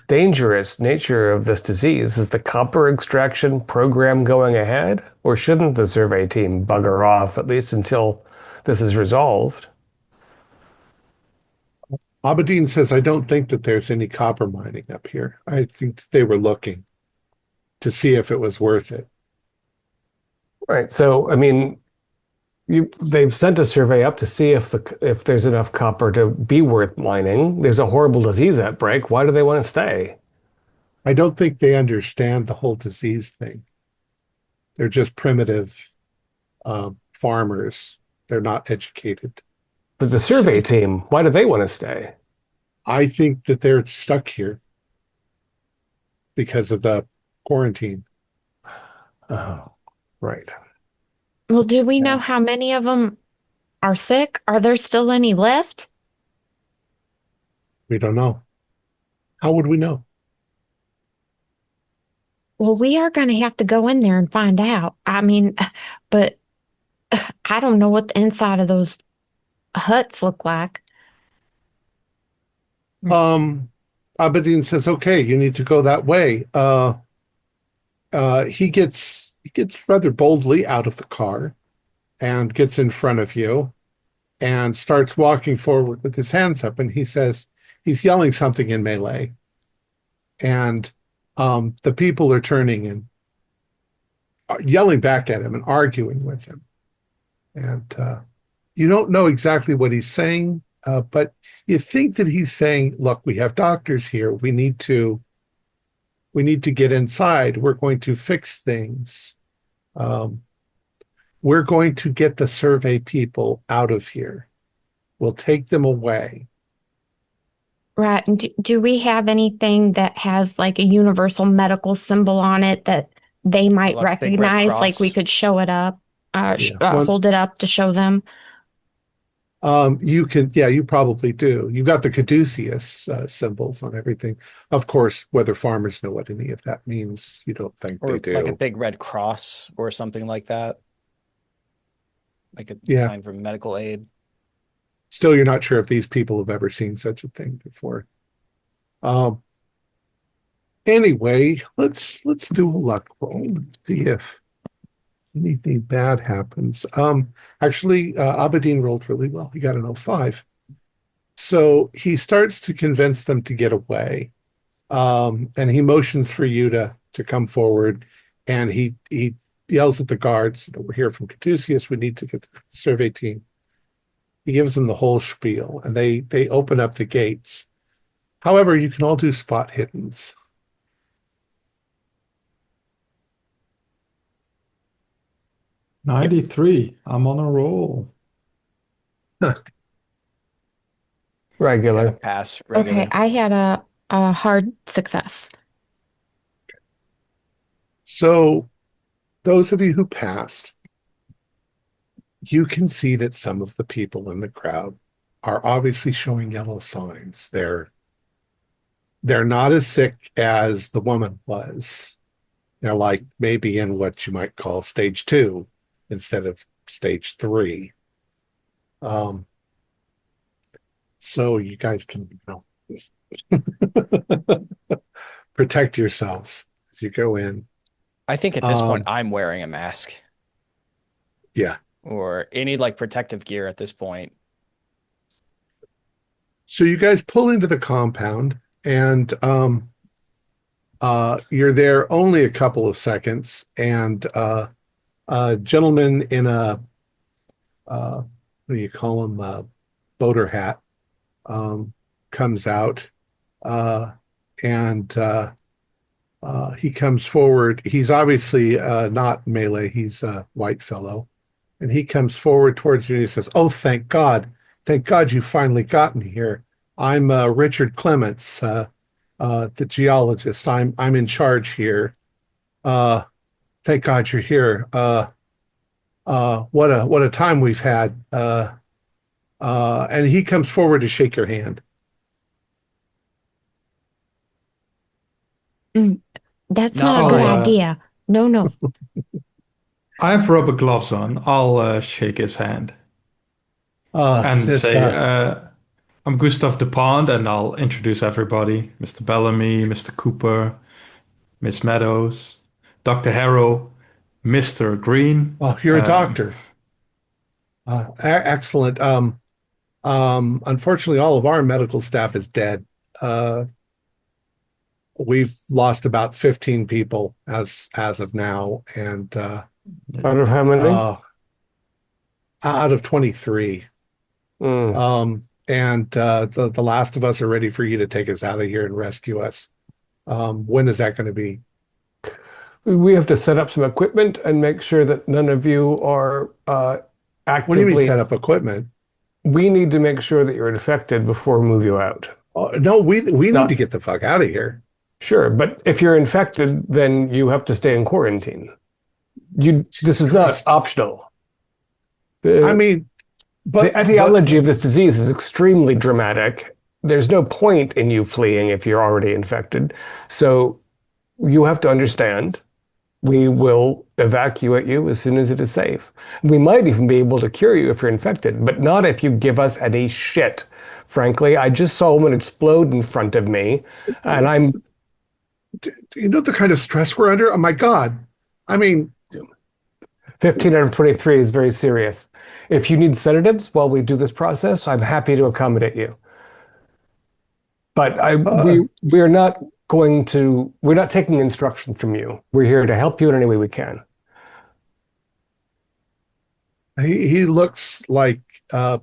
dangerous nature of this disease, is the copper extraction program going ahead, or shouldn't the survey team bugger off at least until this is resolved? Aberdeen says, I don't think that there's any copper mining up here. I think they were looking to see if it was worth it. Right. So, I mean, they've sent a survey up to see if there's enough copper to be worth mining. There's a horrible disease outbreak. Why do they want to stay? I don't think they understand the whole disease thing. They're just primitive farmers. They're not educated. But the survey team, why do they want to stay? I think that they're stuck here because of the quarantine. Oh, right. Well, do we know how many of them are sick? Are there still any left? We don't know. How would we know? Well, we are going to have to go in there and find out. I mean, but I don't know what the inside of those huts look like. Abedin says, okay, you need to go that way. He gets rather boldly out of the car and gets in front of you and starts walking forward with his hands up. And he says, he's yelling something in Malay. And the people are turning and yelling back at him and arguing with him. And you don't know exactly what he's saying, but you think that he's saying, look, we have doctors here. We need to get inside. We're going to fix things. We're going to get the survey people out of here. We'll take them away. Right. And do we have anything that has like a universal medical symbol on it that they might Like a big red recognize? Like cross? we could show it up, Yeah. hold it up to show them. You probably do. You've got the caduceus symbols on everything. Of course, whether farmers know what any of that means, you don't think Or they do. like a big red cross or something like that. Like a Yeah. sign for medical aid. Still, you're not sure if these people have ever seen such a thing before. Anyway, let's do a luck roll and see if anything bad happens. Actually, Abedin rolled really well. He got an 05. So he starts to convince them to get away. And he motions for you to come forward. And he yells at the guards, we're here from Caduceus. We need to get the survey team. He gives them the whole spiel, and they open up the gates. However, you can all do spot hiddens. '93. I'm on a roll. Regular. Pass. Regular. Okay, I had a hard success. So those of you who passed, you can see that some of the people in the crowd are obviously showing yellow signs. They're not as sick as the woman was. They're like maybe in what you might call stage 2 instead of stage 3. So you guys can, protect yourselves as you go in. I think at this point I'm wearing a mask. Yeah. Or any like protective gear at this point. So you guys pull into the compound, and you're there only a couple of seconds, and a gentleman in a what do you call him, boater hat, comes out, and he comes forward. He's obviously not Malay. He's a white fellow. And he comes forward towards you and he says, oh, thank God. Thank God you finally gotten here. I'm Richard Clements, the geologist. I'm in charge here. Thank God you're here. What a time we've had. And he comes forward to shake your hand. That's No, not a good I'll, idea. No. I have rubber gloves on. I'll shake his hand and Says, say, I'm Gustav DuPont, and I'll introduce everybody. Mr. Bellamy, Mr. Cooper, Miss Meadows, Dr. Harrow, Mr. Green. oh, you're a doctor. Excellent. Unfortunately, all of our medical staff is dead. We've lost about 15 people as of now, and Out of how many? out of 23. And the Last of Us are ready for you to take us out of here and rescue us. When is that going to be? We have to set up some equipment and make sure that none of you are actively. What do you mean set up equipment? We need to make sure that you're infected before we move you out. No, we need to get the fuck out of here. Sure, but if you're infected, then you have to stay in quarantine. This is not optional. I mean, the etiology of this disease is extremely dramatic. There's no point in you fleeing if you're already infected. So you have to understand, we will evacuate you as soon as it is safe. We might even be able to cure you if you're infected, but not if you give us any shit. Frankly, I just saw one explode in front of me, and I'm... Do you know the kind of stress we're under? Oh my God. I mean... 15 out of 23 is very serious. If you need sedatives while we do this process, I'm happy to accommodate you. But we're not taking instruction from you. We're here to help you in any way we can. He looks like, at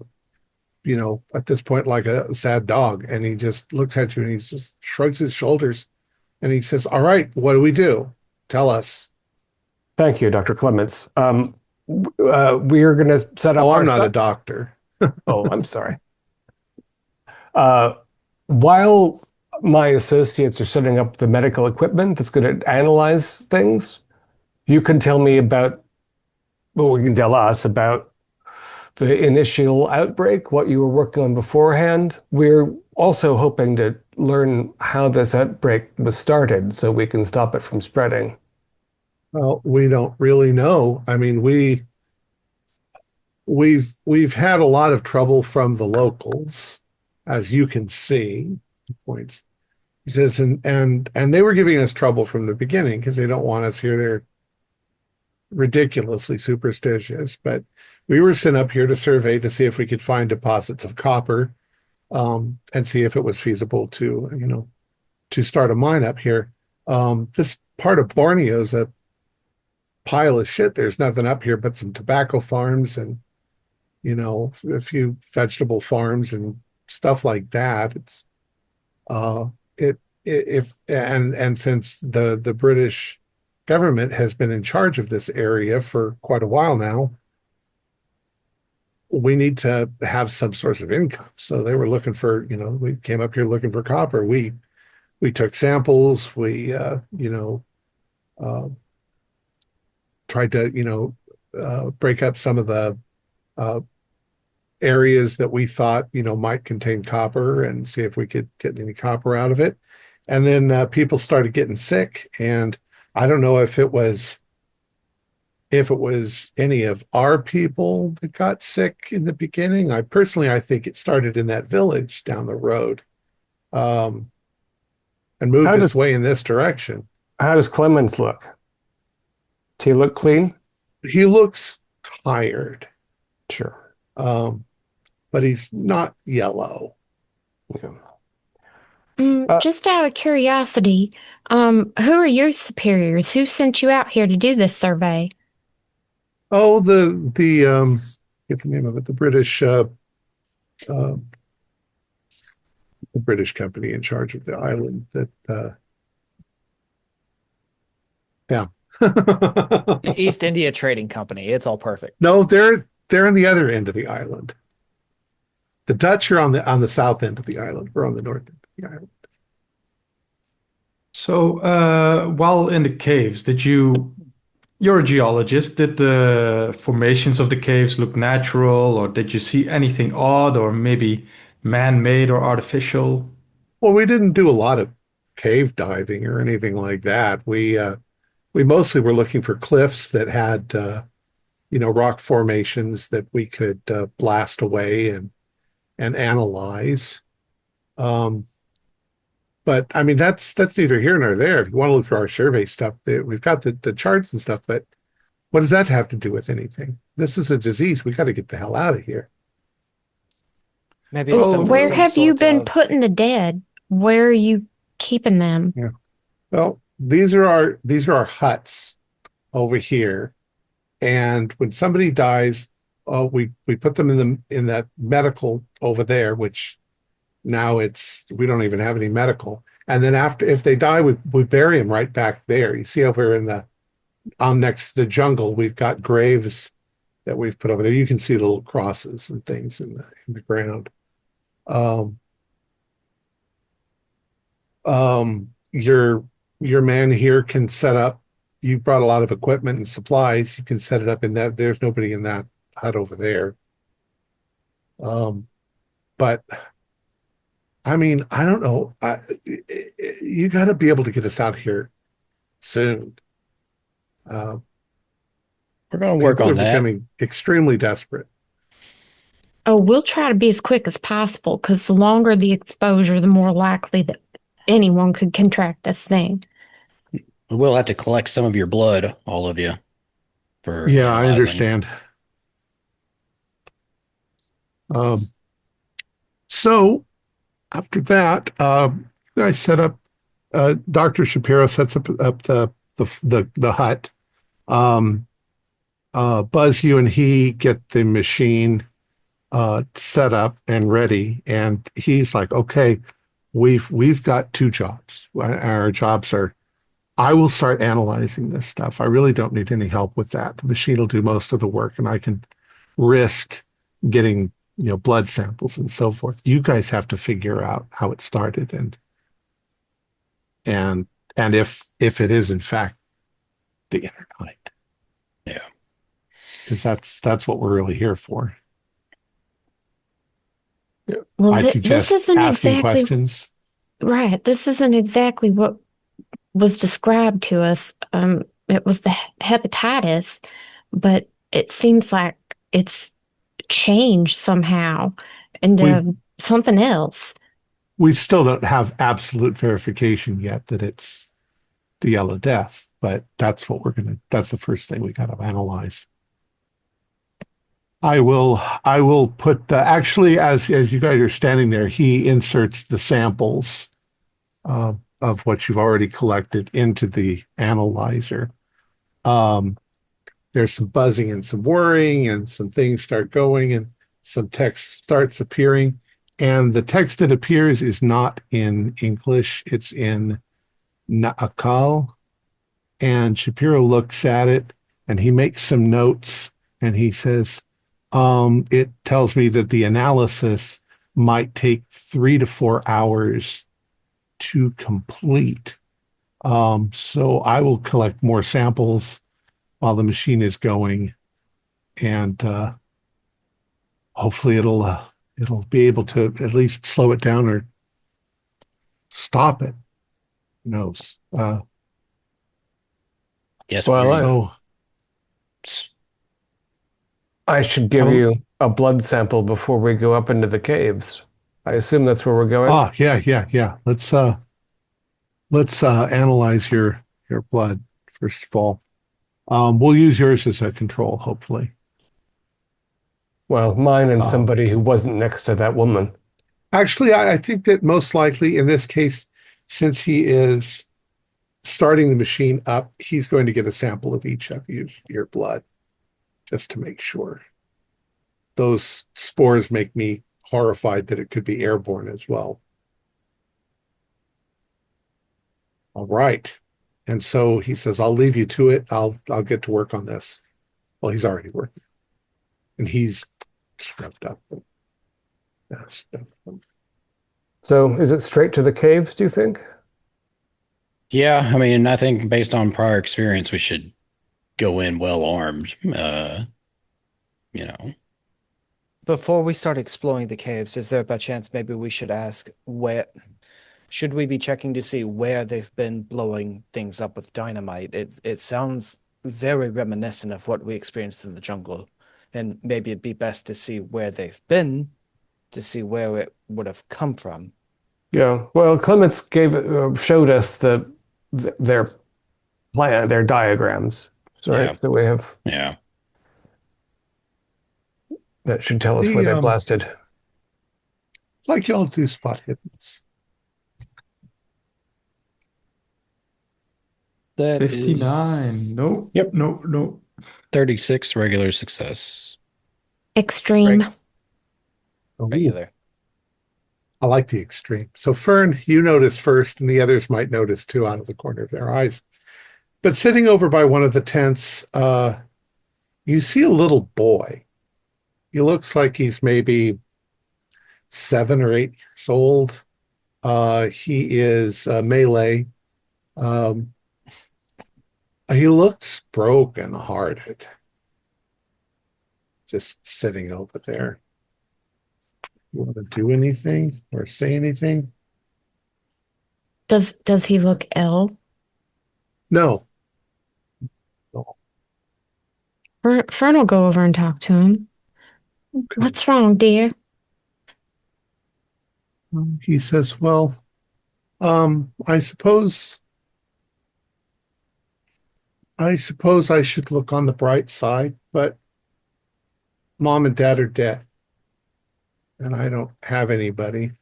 this point, like a sad dog. And he just looks at you and he just shrugs his shoulders. And he says, all right, what do we do? Tell us. Thank you, Dr. Clements. We're going to set up. Oh, I'm not a doctor. Oh, I'm sorry. While my associates are setting up the medical equipment that's going to analyze things, you can tell me about, well, you can tell us about the initial outbreak, what you were working on beforehand. We're also hoping to learn how this outbreak was started so we can stop it from spreading. Well, we don't really know. I mean, we've had a lot of trouble from the locals, as you can see. Points. He says, and they were giving us trouble from the beginning because they don't want us here. They're ridiculously superstitious. But we were sent up here to survey to see if we could find deposits of copper, and see if it was feasible to start a mine up here. This part of Borneo is a pile of shit. There's nothing up here but some tobacco farms and a few vegetable farms and stuff like that. It's since the British government has been in charge of this area for quite a while now, we need to have some source of income. So they were looking for, we came up here looking for copper. We took samples. We tried to break up some of the areas that we thought might contain copper and see if we could get any copper out of it. And then people started getting sick, and I don't know if it was any of our people that got sick in the beginning. I think it started in that village down the road, and moved its way in this direction. How does Clemens look? Does he look clean? He looks tired. Sure. But he's not yellow. Yeah. Just out of curiosity, who are your superiors? Who sent you out here to do this survey? Oh, get the name of it, the British company in charge of the island that yeah. The East India Trading Company. It's all perfect. No, they're on the other end of the island. The Dutch are on the south end of the island. We're on the north end of the island. So while in the caves, you're a geologist, did the formations of the caves look natural, or did you see anything odd or maybe man-made or artificial? Well, we didn't do a lot of cave diving or anything like that. We mostly were looking for cliffs that had rock formations that we could blast away and analyze. But I mean, that's neither here nor there. If you want to look through our survey stuff, we've got the charts and stuff, but what does that have to do with anything? This is a disease. We got to get the hell out of here. Maybe it's where have you been putting the dead? Where are you keeping them? Yeah. Well, these are our huts over here. And when somebody dies, we put them in that medical over there, which now we don't even have any medical. And then after, if they die, we bury them right back there. You see over in the next to the jungle, we've got graves that we've put over there. You can see little crosses and things in the ground. Your man here can set up. You brought a lot of equipment and supplies. You can set it up in that. There's nobody in that hut over there. But I mean, I don't know. You got to be able to get us out here soon. We're going to work on that. Becoming extremely desperate. Oh, we'll try to be as quick as possible because the longer the exposure, the more likely that anyone could contract this thing. We'll have to collect some of your blood, all of you. For yeah, I analyzing. understand. So after that, you guys set up. Dr. Shapiro sets up the hut. Buzz, you and he get the machine set up and ready, and he's like, "Okay, we've got two jobs. Our jobs are, I will start analyzing this stuff. I really don't need any help with that. The machine will do most of the work, and I can risk getting, blood samples and so forth. You guys have to figure out how it started and if it is in fact the inner light." Yeah. Because that's what we're really here for. Well, I suggest this isn't asking exactly questions. right. This isn't exactly what was described to us. It was the hepatitis, but it seems like it's changed somehow into something else. We still don't have absolute verification yet that it's the Yellow Death, but that's the first thing we got to analyze. I will put actually, as you guys are standing there, he inserts the samples of what you've already collected into the analyzer. There's some buzzing and some whirring, and some things start going, and some text starts appearing. And the text that appears is not in English, it's in Naakal. And Shapiro looks at it, and he makes some notes, and he says, it tells me that the analysis might take 3 to 4 hours to complete. So I will collect more samples while the machine is going, and hopefully it'll be able to at least slow it down or stop it. Who knows? Yes. Well, I should give you a blood sample before we go up into the caves. I assume that's where we're going. Yeah. Let's analyze your blood first of all. We'll use yours as a control, hopefully. Well, mine and somebody who wasn't next to that woman. Actually, I think that most likely in this case, since he is starting the machine up, he's going to get a sample of each of your blood, just to make sure. Those spores make me horrified that it could be airborne as well. All right. And so he says, "I'll leave you to it. I'll get to work on this." Well, he's already working. And he's scrubbed up. So is it straight to the caves, do you think? Yeah, I mean, I think based on prior experience, we should go in well armed. Before we start exploring the caves, is there by chance maybe we should ask should we be checking to see where they've been blowing things up with dynamite? It sounds very reminiscent of what we experienced in the jungle. And maybe it'd be best to see where they've been, to see where it would have come from. Yeah. Well, Clements showed us their plan, their diagrams. Right. Yeah. So we have. Yeah. That should tell us where they blasted. Like y'all do spot hiddens. That 59. is No. Yep. No. 36 regular success. Extreme. Right. Regular. I like the extreme. So Fern, you notice first, and the others might notice too out of the corner of their eyes. But sitting over by one of the tents, you see a little boy. He looks like he's maybe 7 or 8 years old. He is Malay. Um, he looks broken-hearted, just sitting over there. You want to do anything or say anything? Does he look ill? No. Fern will go over and talk to him. Okay. What's wrong, dear? He says, well, I suppose I should look on the bright side, but Mom and Dad are dead, and I don't have anybody.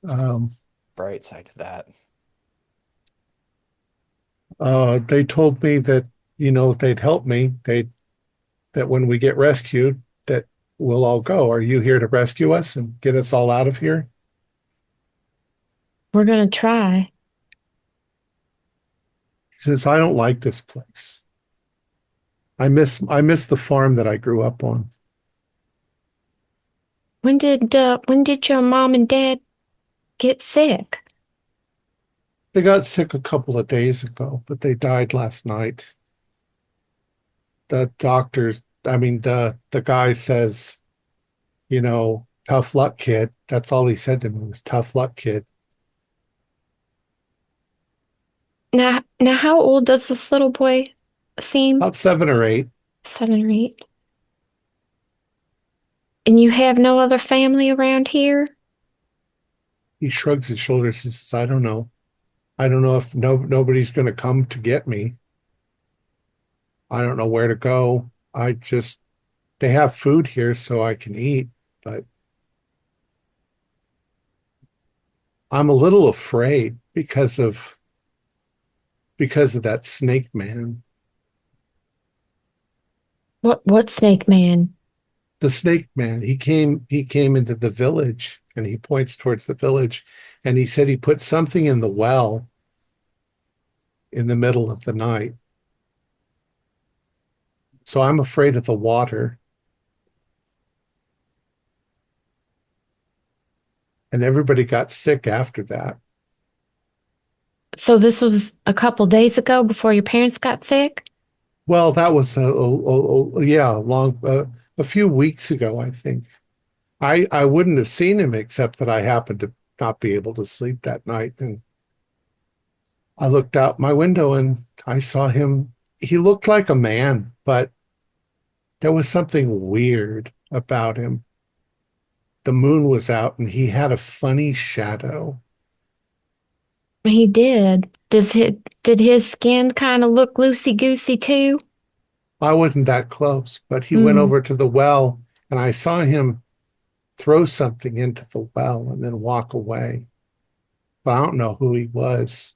Bright side to that. They told me that, they'd help me. That when we get rescued, that we'll all go. Are you here to rescue us and get us all out of here? We're gonna try. He says, I don't like this place. I miss the farm that I grew up on. When did your mom and dad get sick? They got sick a couple of days ago, but they died last night. The doctors, the guy says, tough luck, kid. That's all he said to me was tough luck, kid. Now, how old does this little boy seem? About 7 or 8. 7 or 8. And you have no other family around here? He shrugs his shoulders. He says, I don't know. I don't know if nobody's going to come to get me. I don't know where to go. They have food here so I can eat, but I'm a little afraid because of that snake man. What snake man? The snake man. He came into the village, and he points towards the village, and he said he put something in the well in the middle of the night. So I'm afraid of the water. And everybody got sick after that. So this was a couple days ago before your parents got sick? Well, that was a few weeks ago, I think. I wouldn't have seen him except that I happened to not be able to sleep that night. And I looked out my window and I saw him. He looked like a man, but there was something weird about him. The moon was out and he had a funny shadow. He did. Did his skin kind of look loosey-goosey too? I wasn't that close, but he went over to the well and I saw him throw something into the well and then walk away. But I don't know who he was.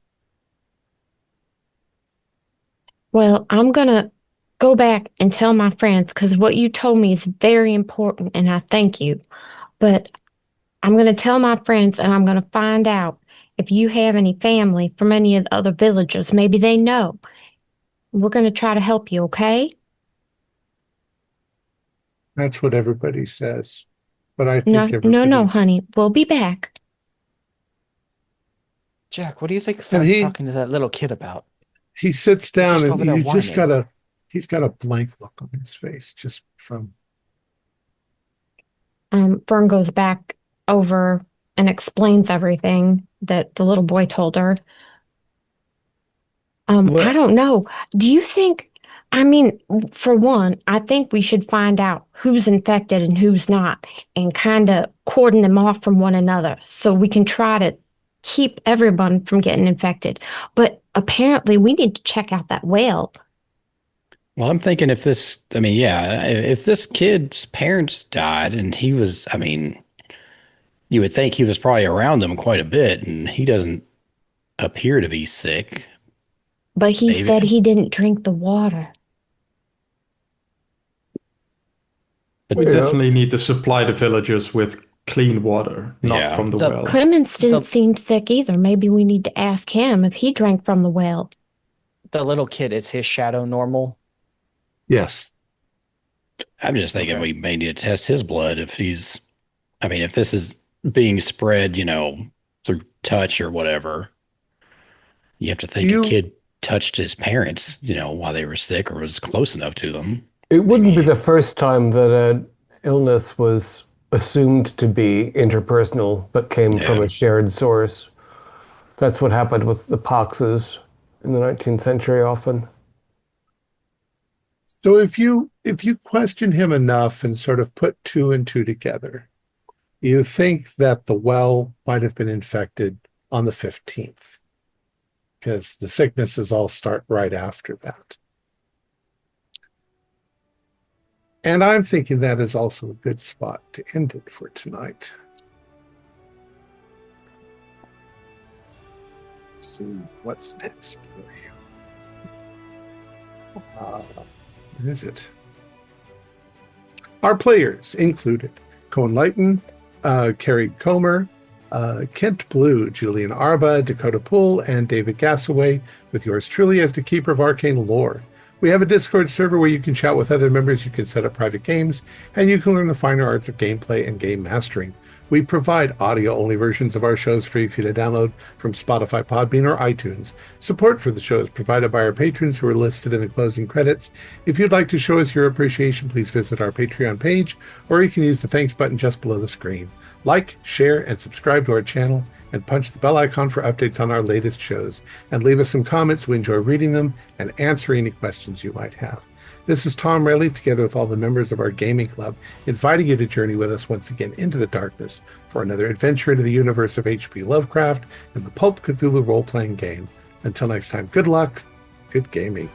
Well, I'm gonna go back and tell my friends because what you told me is very important and I thank you. But I'm gonna tell my friends and I'm gonna find out if you have any family from any of the other villages. Maybe they know. We're gonna try to help you, okay? That's what everybody says. But I No, think no, everybody's... honey. We'll be back. Jack, what do you think Thom's talking to that little kid about? He sits down Just and over there he's got a blank look on his face just from... Fern goes back over and explains everything that the little boy told her. I don't know. Do you think, for one, I think we should find out who's infected and who's not and kind of cordon them off from one another so we can try to keep everyone from getting infected. But apparently we need to check out that well. Well, I'm thinking if this kid's parents died and he was, you would think he was probably around them quite a bit and he doesn't appear to be sick. But he said he didn't drink the water. We definitely need to supply the villagers with clean water, not from the well. Clemens didn't seem sick either. Maybe we need to ask him if he drank from the well. The little kid, is his shadow normal? Yes. I'm just thinking we may need to test his blood if he's, I mean, if this is being spread, through touch or whatever. You have to think a kid touched his parents, while they were sick or was close enough to them. It wouldn't be the first time that an illness was assumed to be interpersonal, but came from a shared source. That's what happened with the poxes in the 19th century often. So if you question him enough and sort of put two and two together, you think that the well might have been infected on the 15th, because the sicknesses all start right after that. And I'm thinking that is also a good spot to end it for tonight. Let's see what's next for you. What is it? Our players included Cohen Lighton, Carrie Comer, Kent Blue, Julian Arba, Dakota Poole, and David Gassaway, with yours truly as the keeper of arcane lore. We have a Discord server where you can chat with other members, you can set up private games, and you can learn the finer arts of gameplay and game mastering. We provide audio-only versions of our shows free for you to download from Spotify, Podbean, or iTunes. Support for the show is provided by our patrons who are listed in the closing credits. If you'd like to show us your appreciation, please visit our Patreon page, or you can use the thanks button just below the screen. Like, share, and subscribe to our channel, and punch the bell icon for updates on our latest shows. And leave us some comments. We enjoy reading them and answering any questions you might have. This is Thom Raley, together with all the members of our gaming club, inviting you to journey with us once again into the darkness for another adventure into the universe of H.P. Lovecraft and the Pulp Cthulhu role-playing game. Until next time, good luck, good gaming.